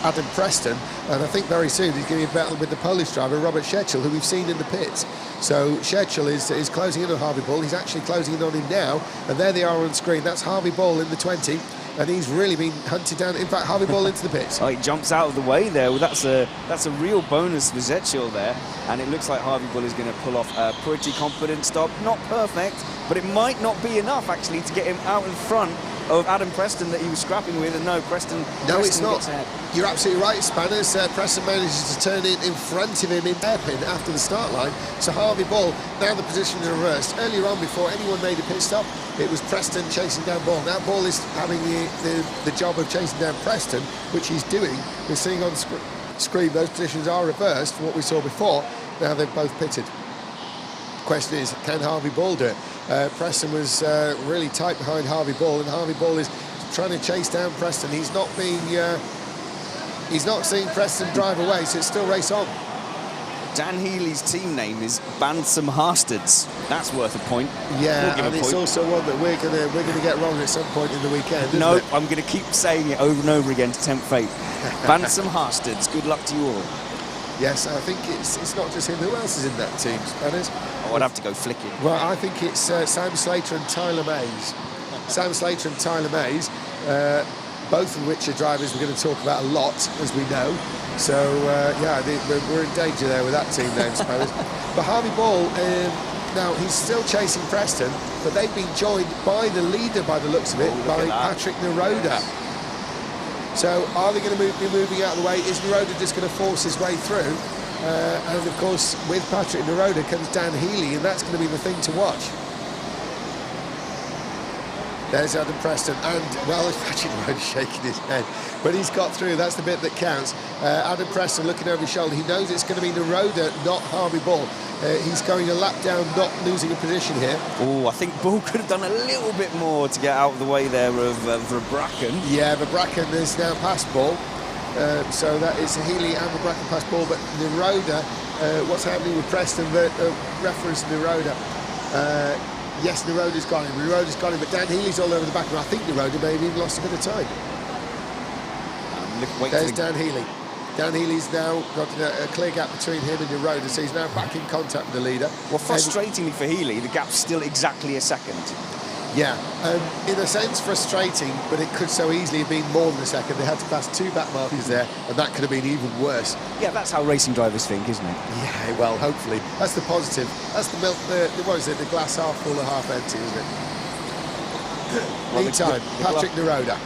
Adam Preston, and I think very soon he's going to be battling with the Polish driver Robert Scherchel, who we've seen in the pits. So Scherchel is closing in on Harvey Ball. He's actually closing in on him now, and there they are on screen. That's Harvey Ball in the 20, and he's really been hunted down. In fact, Harvey Ball into the pits. Oh, he jumps out of the way there. Well, that's a real bonus for Scherchel there, and it looks like Harvey Ball is going to pull off a pretty confident stop. Not perfect, but it might not be enough actually to get him out in front of Adam Preston that he was scrapping with, and no, Preston. No, Preston it's not. gets ahead. You're absolutely right, Spanners. Preston manages to turn it in front of him in hairpin after the start line. So Harvey Ball, now the position is reversed. Earlier on, before anyone made a pit stop, it was Preston chasing down Ball. Now Ball is having the job of chasing down Preston, which he's doing. We're seeing on screen those positions are reversed from what we saw before. Now they've both pitted. The question is, can Harvey Ball do it? Preston was really tight behind Harvey Ball, and Harvey Ball is trying to chase down Preston. He's not seeing Preston drive away, so it's still race on. Dan Healy's team name is Bantam Harstards. That's worth a point. Yeah, we'll and it's also one that we're gonna get wrong at some point in the weekend. No, isn't it? I'm going to keep saying it over and over again to tempt fate. Bantam Harstards. Good luck to you all. Yes, I think it's not just him. Who else is in that team, Spanners? Oh, I'd have to go flicking. Well, I think it's Sam Slater and Tyler Mays. Sam Slater and Tyler Mays, both of which are drivers we're going to talk about a lot, as we know. So, yeah, we're in danger there with that team name, Spanners. But Harvey Ball, now he's still chasing Preston, but they've been joined by the leader, by the looks of it, by Patrick Naroda. So are they going to be moving out of the way? Is Naroda just going to force his way through? And of course, with Patrick Naroda comes Dan Healy, and that's going to be the thing to watch. There's Adam Preston, and, well, Patrick Naroda's shaking his head. But he's got through, that's the bit that counts. Adam Preston looking over his shoulder. He knows it's going to be Naroda, not Harvey Ball. He's going a lap down, not losing a position here. Oh, I think Ball could have done a little bit more to get out of the way there of Verbracken. Yeah, Verbracken is now past Ball. So that is Healy and Verbracken past Ball. But Naroda, what's happening with Preston? Reference Naroda. Yes, Naroda's got him. Naroda's got him, but Dan Healy's all over the back. And I think Naroda may have even lost a bit of time. There's Dan Healy. Dan Healy's now got a clear gap between him and Naroda, so he's now back in contact with the leader. Well, frustratingly for Healy, the gap's still exactly a second. Yeah, in a sense frustrating, but it could so easily have been more than a second. They had to pass two back markers there, and that could have been even worse. Yeah, that's how racing drivers think, isn't it? Yeah, well, hopefully. That's the positive. That's the milk, what is it, the glass half full or half empty, isn't it? Well, Lead time, Patrick Naroda.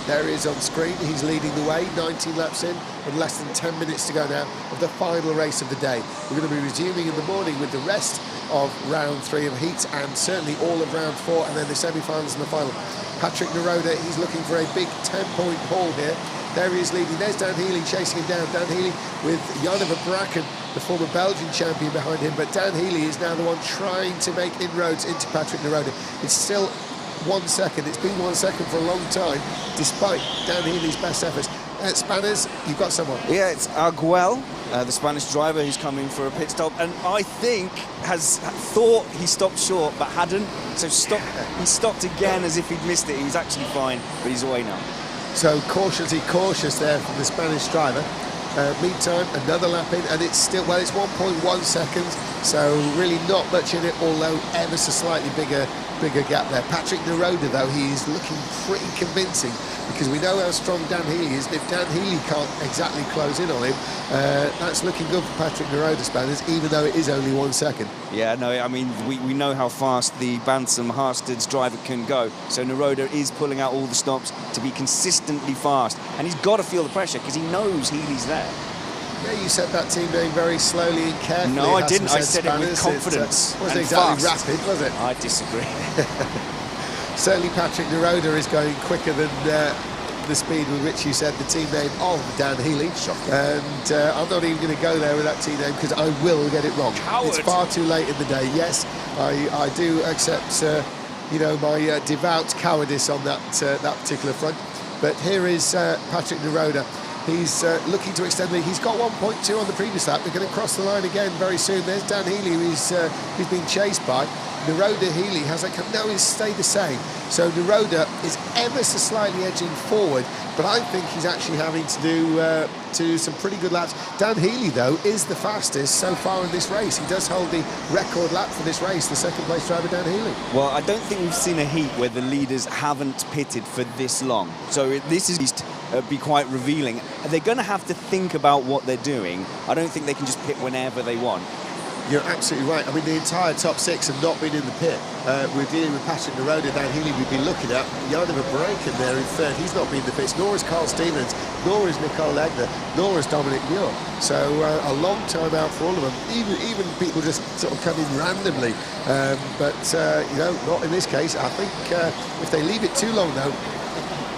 There he is on screen, he's leading the way, 19 laps in, and less than 10 minutes to go now of the final race of the day. We're going to be resuming in the morning with the rest of round 3 of heats, and certainly all of round 4, and then the semi-finals and the final. Patrick Naroda, he's looking for a big 10-point haul here. There he is leading. There's Dan Healy chasing him down. Dan Healy with Jan Verbracken, the former Belgian champion, behind him. But Dan Healy is now the one trying to make inroads into Patrick Naroda. It's still 1 second. It's been 1 second for a long time, despite Dan Healy's best efforts. Spanners, you've got someone. Yeah, it's Arguel, the Spanish driver who's coming for a pit stop, and I think has thought he stopped short but hadn't, so he stopped again as if he'd missed it. He was actually fine, but he's away now. So cautious there from the Spanish driver. Meantime, another lap in, and it's still, well, it's 1.1 seconds, so really not much in it, although ever so slightly bigger gap there. Patrick Naroda, though, he is looking pretty convincing, because we know how strong Dan Healy is, and if Dan Healy can't exactly close in on him, that's looking good for Patrick Naroda, Spanners, even though it is only 1 second. Yeah, no, I mean, we know how fast the Bantam Harstards driver can go, so Naroda is pulling out all the stops to be consistently fast, and he's got to feel the pressure because he knows Healy's there. Yeah, you said that team name very slowly and carefully. No, I didn't. I said it with confidence. It wasn't exactly fast. rapid, was it? I disagree. Certainly Patrick Naroda is going quicker than the speed with which you said the team name of Dan Healy. Shocking. And I'm not even going to go there with that team name because I will get it wrong. Coward. It's far too late in the day. Yes, I do accept my devout cowardice on that particular front. But here is Patrick Naroda. He's looking to extend the lead. He's got 1.2 on the previous lap. They're going to cross the line again very soon. There's Dan Healy, who's been chased by. Naroda Healy has no, he's stayed the same. So Naroda is ever so slightly edging forward, but I think he's actually having to do some pretty good laps. Dan Healy, though, is the fastest so far in this race. He does hold the record lap for this race, the second place driver, Dan Healy. Well, I don't think we've seen a heat where the leaders haven't pitted for this long. So this is be quite revealing. They're going to have to think about what they're doing. I don't think they can just pit whenever they want. You're absolutely right. I mean, the entire top six have not been in the pit. We're dealing with Patrick Neroda, Dan Healy we've been looking at. Jan van Breukelen there in third. He's not been in the pits, nor is Carl Stevens, nor is Nicole Egner, nor is Dominic Muir. So a long time out for all of them. Even people just sort of come in randomly. You know, not in this case. I think if they leave it too long, though,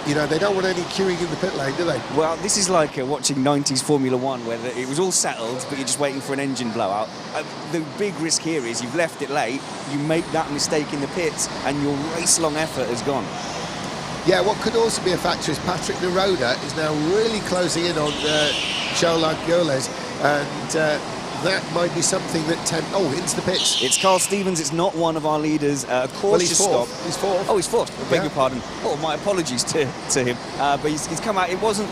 you know, they don't want any queuing in the pit lane, do they? Well, this is like watching 90s Formula 1 where it was all settled, but you're just waiting for an engine blowout. The big risk here is you've left it late, you make that mistake in the pits, and your race-long effort has gone. Yeah, what could also be a factor is Patrick Neroda is now really closing in on Joel Arguelles, and that might be something that... into the pits. It's Carl Stevens, it's not one of our leaders. Cautious stop. He's fourth. Oh, he's fourth. I beg your pardon. Oh, my apologies to him. But he's come out. It wasn't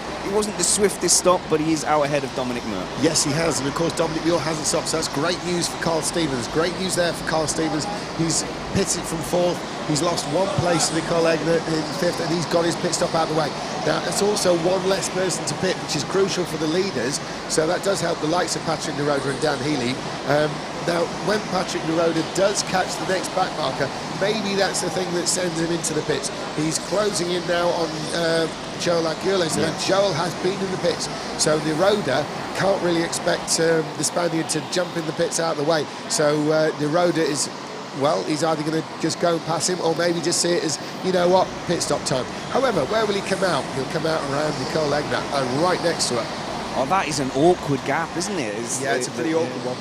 the swiftest stop, but he is out ahead of Dominic Muir. Yes, he has, and of course Dominic Muir hasn't stopped, so that's great news for Carl Stevens. Great news there for Carl Stevens. He's pitted from fourth. He's lost one place to Nicole Egner in fifth, and he's got his pit stop out of the way. Now, it's also one less person to pit, which is crucial for the leaders, so that does help the likes of Patrick Neroda and Dan Healy. Now, when Patrick Neroda does catch the next back marker, maybe that's the thing that sends him into the pits. He's closing in now on Joel Arguelles, and Joel has been in the pits, so Neroda can't really expect the Spaniard to jump in the pits out of the way. So Neroda is... well, he's either going to just go and pass him or maybe just see it as, you know what, pit stop time. However, where will he come out? He'll come out around Nicole Egner and right next to her. Oh, that is an awkward gap, isn't it? It's a pretty awkward one.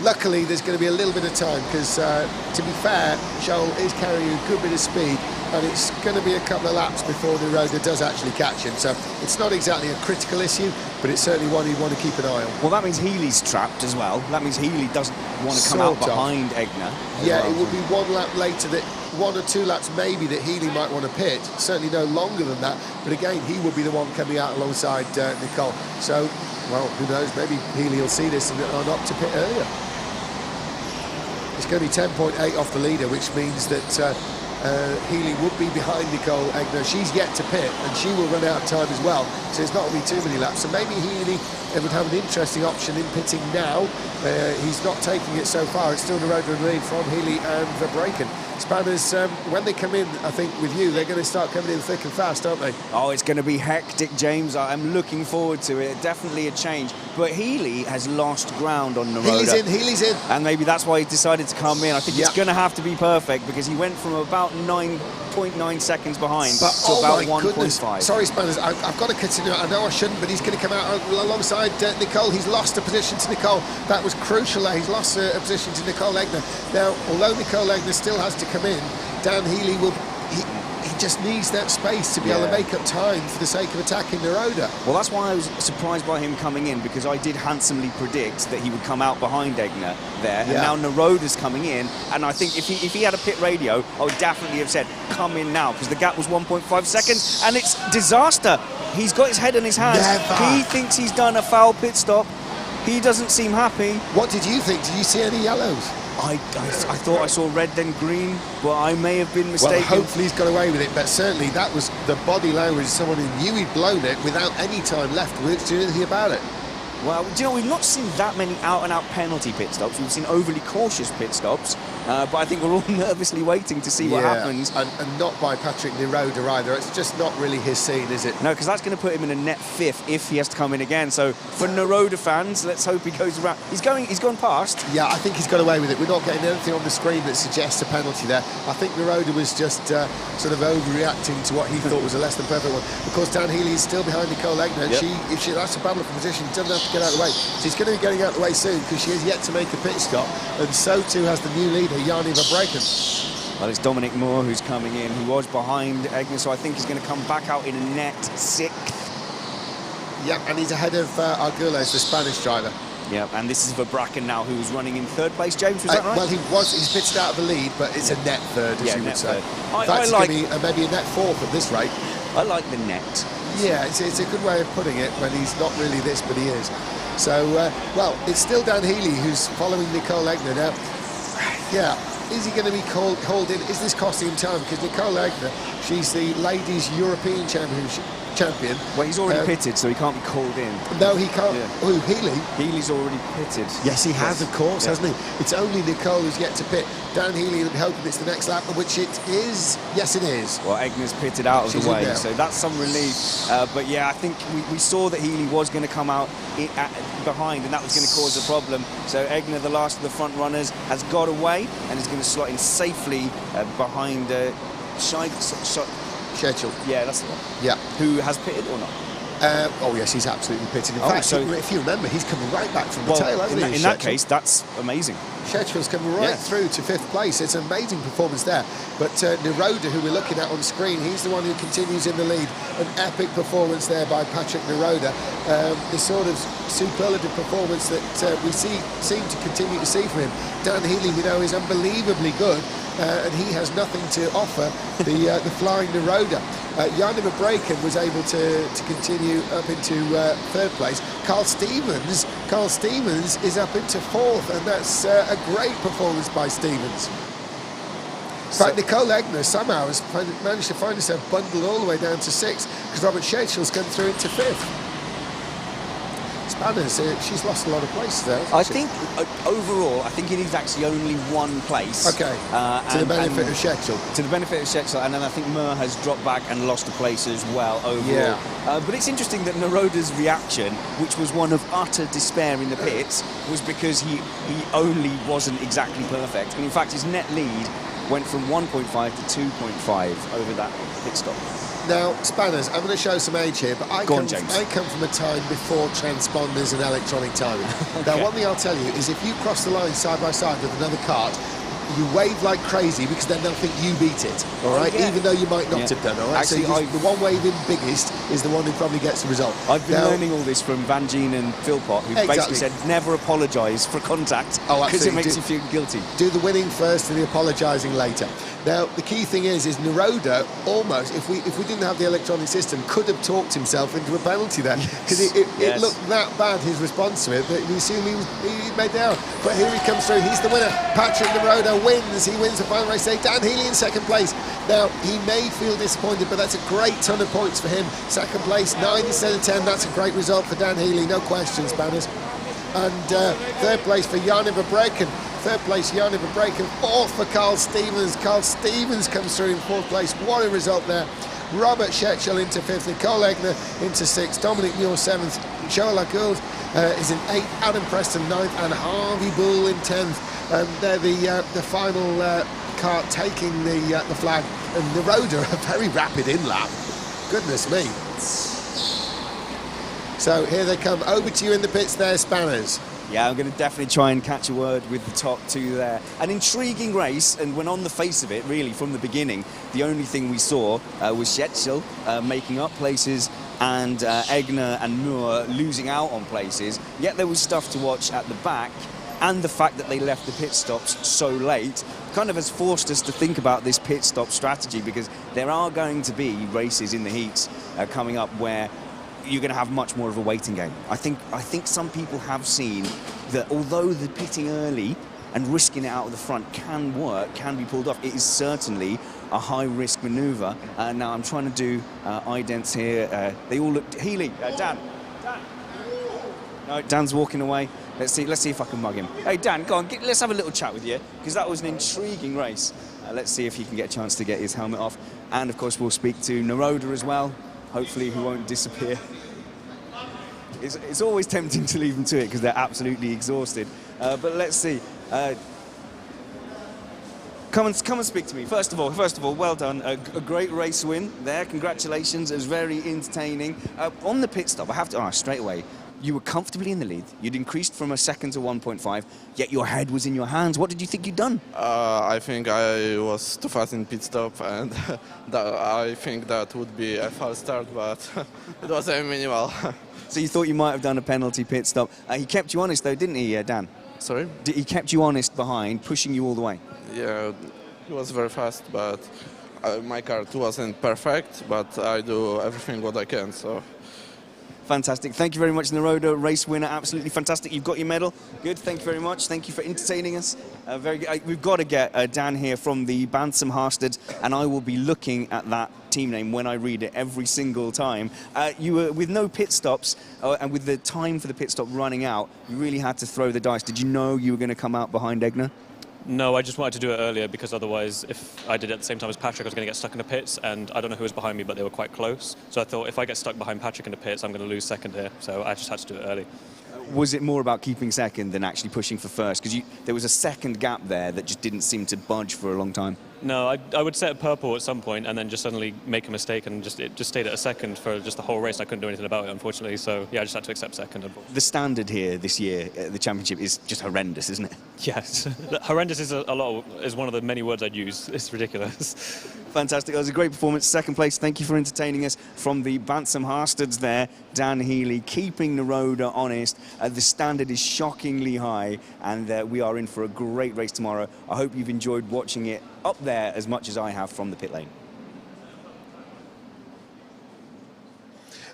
Luckily, there's going to be a little bit of time because, to be fair, Joel is carrying a good bit of speed and it's going to be a couple of laps before Neroda does actually catch him. So it's not exactly a critical issue, but it's certainly one you want to keep an eye on. Well, that means Healy's trapped as well. That means Healy doesn't want to come out behind Egner. Yeah, it would be one lap later, that 1 or 2 laps maybe that Healy might want to pit. Certainly no longer than that. But again, he will be the one coming out alongside Nicole. So, well, who knows? Maybe Healy will see this and opt to pit earlier. It's going to be 10.8 off the leader, which means that Healy would be behind Nicole Egner. She's yet to pit, and she will run out of time as well. So it's not going to be too many laps. So maybe Healy would have an interesting option in pitting now. He's not taking it so far. It's still the road and lead from Healy and van Breukelen. Spanners, when they come in, I think, with you, they're going to start coming in thick and fast, aren't they? Oh, it's going to be hectic, James. I'm looking forward to it. Definitely a change. But Healy has lost ground on Neroda. Healy's in. And maybe that's why he decided to come in. I think it's going to have to be perfect because he went from about 9.9 seconds behind to about 1.5. Sorry, Spanners, I've got to continue. I know I shouldn't, but he's going to come out alongside Nicole. He's lost a position to Nicole. That was crucial there. He's lost a position to Nicole Egner. Now, although Nicole Egner still has to come in, Dan Healy will... He just needs that space to be able to make up time for the sake of attacking Neroda. Well, that's why I was surprised by him coming in, because I did handsomely predict that he would come out behind Egner there. And now Neroda's coming in, and I think if he had a pit radio, I would definitely have said, come in now, because the gap was 1.5 seconds, and it's disaster. He's got his head in his hands. He thinks he's done a foul pit stop. He doesn't seem happy. What did you think? Did you see any yellows? I thought I saw red then green, but I may have been mistaken. Well, hopefully he's got away with it, but certainly that was the body language of someone who knew he'd blown it without any time left with to do anything about it. Well, do you know, we've not seen that many out-and-out penalty pit stops. We've seen overly cautious pit stops, but I think we're all nervously waiting to see what happens. And not by Patrick Neroda either. It's just not really his scene, is it? No, because that's going to put him in a net fifth if he has to come in again. So for Neroda fans, let's hope he goes around. He's gone past. Yeah, I think he's got away with it. We're not getting anything on the screen that suggests a penalty there. I think Neroda was just sort of overreacting to what he thought was a less than perfect one. Of course, Dan Healy is still behind Nicole Egner. If that's a battle for position, she doesn't have to get out of the way. She's going to be getting out of the way soon because she has yet to make a pit stop, and so too has the new leader, Jan van Breukelen. Well, it's Dominic Muir who's coming in. He was behind Egner, so I think he's going to come back out in a net sixth. Yeah, and he's ahead of Arguelles, the Spanish driver. Yeah, and this is van Breukelen now, who's running in third place. James, was that right? Well, he's pitched out of the lead, but it's a net third, as you would say. I like maybe a net fourth at this rate. I like the net. Yeah, it's a good way of putting it when he's not really this, but he is. So, well, it's still Dan Healy who's following Nicole Egner now. Yeah, is he going to be called in? Is this costing him time? Because Nicole Egner, she's the ladies' European champion. Well, he's already pitted, so he can't be called in. No, he can't. Yeah. Oh, Healy? Healy's already pitted. Yes, he has, of course, hasn't he? It's only Nicole who's yet to pit. Dan Healy will be hoping it's the next lap, which it is. Yes, it is. Well, Egner's pitted out of She's the in way, now. so that's some relief. But yeah, I think we saw that Healy was going to come out behind, and that was going to cause a problem. So Egner, the last of the front runners, has got away and is going to slot in safely behind Schedule. Yeah, that's the one. Yeah. Who has pitted or not? Oh, yes, he's absolutely pitted. In Oh, fact, so- if you remember, he's coming right back from the tail, hasn't he? In that case, that's amazing. Schedul's coming right through to 5th place. It's an amazing performance there. But Neroda, who we're looking at on screen, he's the one who continues in the lead. An epic performance there by Patrick Neroda. The sort of superlative performance that we seem to continue to see from him. Dan Healy, we know, is unbelievably good. And he has nothing to offer the flying Neroda. Jarno Verbreken was able to continue up into 3rd place. Carl Stevens is up into 4th, and that's a great performance by Stevens. In fact, Nicole Egner somehow has managed to find herself bundled all the way down to 6th, because Robert Schedschel's come through into 5th. Spanners, she's lost a lot of places there. I think overall, I think it is actually only one place. Okay. To the benefit of Schedschel. To the benefit of Schedschel, and then I think Mur has dropped back and lost a place as well overall. Yeah. But it's interesting that Neroda's reaction, which was one of utter despair in the pits, was because he only wasn't exactly perfect. And in fact, his net lead went from 1.5 to 2.5 over that pit stop. Now, Spanners, I'm going to show some age here, but I come from a time before transponders and electronic timing. Okay. Now, one thing I'll tell you is if you cross the line side by side with another kart, you wave like crazy because then they'll think you beat it, all right? Yeah. Even though you might not have done, all right? Actually, so the one waving biggest is the one who probably gets the result. I've been learning all this from Van Gien and Philpott, who basically said never apologise for contact because it makes you feel guilty. Do the winning first and the apologising later. Now, the key thing is Neroda almost, if we didn't have the electronic system, could have talked himself into a penalty there. Because it looked that bad, his response to it, that you assume he made the error. But here he comes through, he's the winner. Patrick Neroda wins, he wins the final race. Dan Healy in 2nd place. Now, he may feel disappointed, but that's a great ton of points for him. 2nd place, 9 instead of 10, that's a great result for Dan Healy, no questions, Banners. And 3rd place for Jarno Verbreken. 3rd place, Jarno Verbreken. 4th for Carl Stevens. Carl Stevens comes through in 4th place. What a result there. Robert Schedschel into 5th. Nicole Egner into 6th. Dominic Muir 7th. Joel Gould is in 8th. Adam Preston 9th. And Harvey Bull in 10th. And they're the final kart taking the flag. And Neroda, a very rapid in-lap. Goodness me. So here they come. Over to you in the pits there, Spanners. Yeah, I'm going to definitely try and catch a word with the top two there. An intriguing race, and when on the face of it, really, from the beginning, the only thing we saw was Schedschel making up places and Egner and Muir losing out on places. Yet there was stuff to watch at the back, and the fact that they left the pit stops so late kind of has forced us to think about this pit stop strategy, because there are going to be races in the heats coming up where you're going to have much more of a waiting game. I think some people have seen that although the pitting early and risking it out of the front can work, can be pulled off, it is certainly a high-risk manoeuvre. Now I'm trying to do idents here. They all look... Healy, Dan. No, Dan's walking away. Let's see if I can mug him. Hey, Dan, go on, let's have a little chat with you, because that was an intriguing race. Let's see if he can get a chance to get his helmet off. And, of course, we'll speak to Neroda as well, hopefully who won't disappear. It's always tempting to leave them to it because they're absolutely exhausted. But let's see. Come and speak to me. First of all, well done. A great race win there. Congratulations. It was very entertaining. On the pit stop, I have to ask straight away. You were comfortably in the lead. You'd increased from a 2nd to 1.5, yet your head was in your hands. What did you think you'd done? I think I was too fast in pit stop, and I think that would be a false start, but it was a minimal. So you thought you might have done a penalty pit stop. He kept you honest, though, didn't he, Dan? Sorry? He kept you honest behind, pushing you all the way. Yeah, he was very fast, but my kart wasn't perfect, but I do everything what I can, so Fantastic. Thank you very much, Naroda, race winner. Absolutely fantastic. You've got your medal. Good. Thank you very much. Thank you for entertaining us. Very good. We've got to get Dan here from the Bantam Harstead, and I will be looking at that team name when I read it every single time. You were with no pit stops, and with the time for the pit stop running out, you really had to throw the dice. Did you know you were going to come out behind Egner? No, I just wanted to do it earlier because otherwise, if I did it at the same time as Patrick, I was going to get stuck in the pits, and I don't know who was behind me, but they were quite close. So I thought if I get stuck behind Patrick in the pits, I'm going to lose second here. So I just had to do it early. Was it more about keeping second than actually pushing for first? Because there was a second gap there that just didn't seem to budge for a long time. No, I would set purple at some point and then just suddenly make a mistake, and it just stayed at a second for just the whole race. I couldn't do anything about it, unfortunately. So yeah, I just had to accept second. The standard here this year at the championship is just horrendous, isn't it? Yes, horrendous is is one of the many words I'd use. It's ridiculous. Fantastic. It was a great performance. Second place. Thank you for entertaining us from the Bantam Harsteads there. Dan Healy keeping Naroda honest. The standard is shockingly high, and we are in for a great race tomorrow. I hope you've enjoyed watching it up there as much as I have from the pit lane.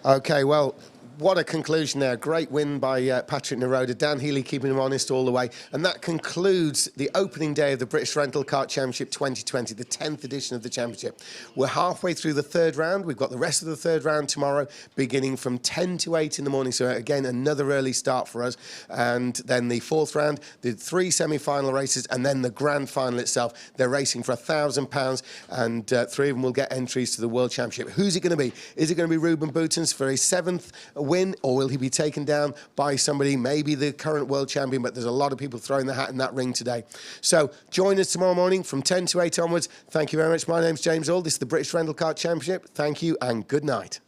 Okay, well, what a conclusion there. Great win by Patrick Naroda. Dan Healy keeping him honest all the way. And that concludes the opening day of the British Rental Kart Championship 2020, the 10th edition of the championship. We're halfway through the third round. We've got the rest of the third round tomorrow, beginning from 10 to 8 in the morning. So again, another early start for us. And then the fourth round, the 3 semi-final races, and then the grand final itself. They're racing for £1,000, and 3 of them will get entries to the World Championship. Who's it going to be? Is it going to be Ruben Boutens for his 7th win, or will he be taken down by somebody, maybe the current world champion? But there's a lot of people throwing their hat in that ring today. So join us tomorrow morning from 10 to 8 onwards. Thank you very much. My name's James All. This is the British Rental Kart Championship. Thank you and good night.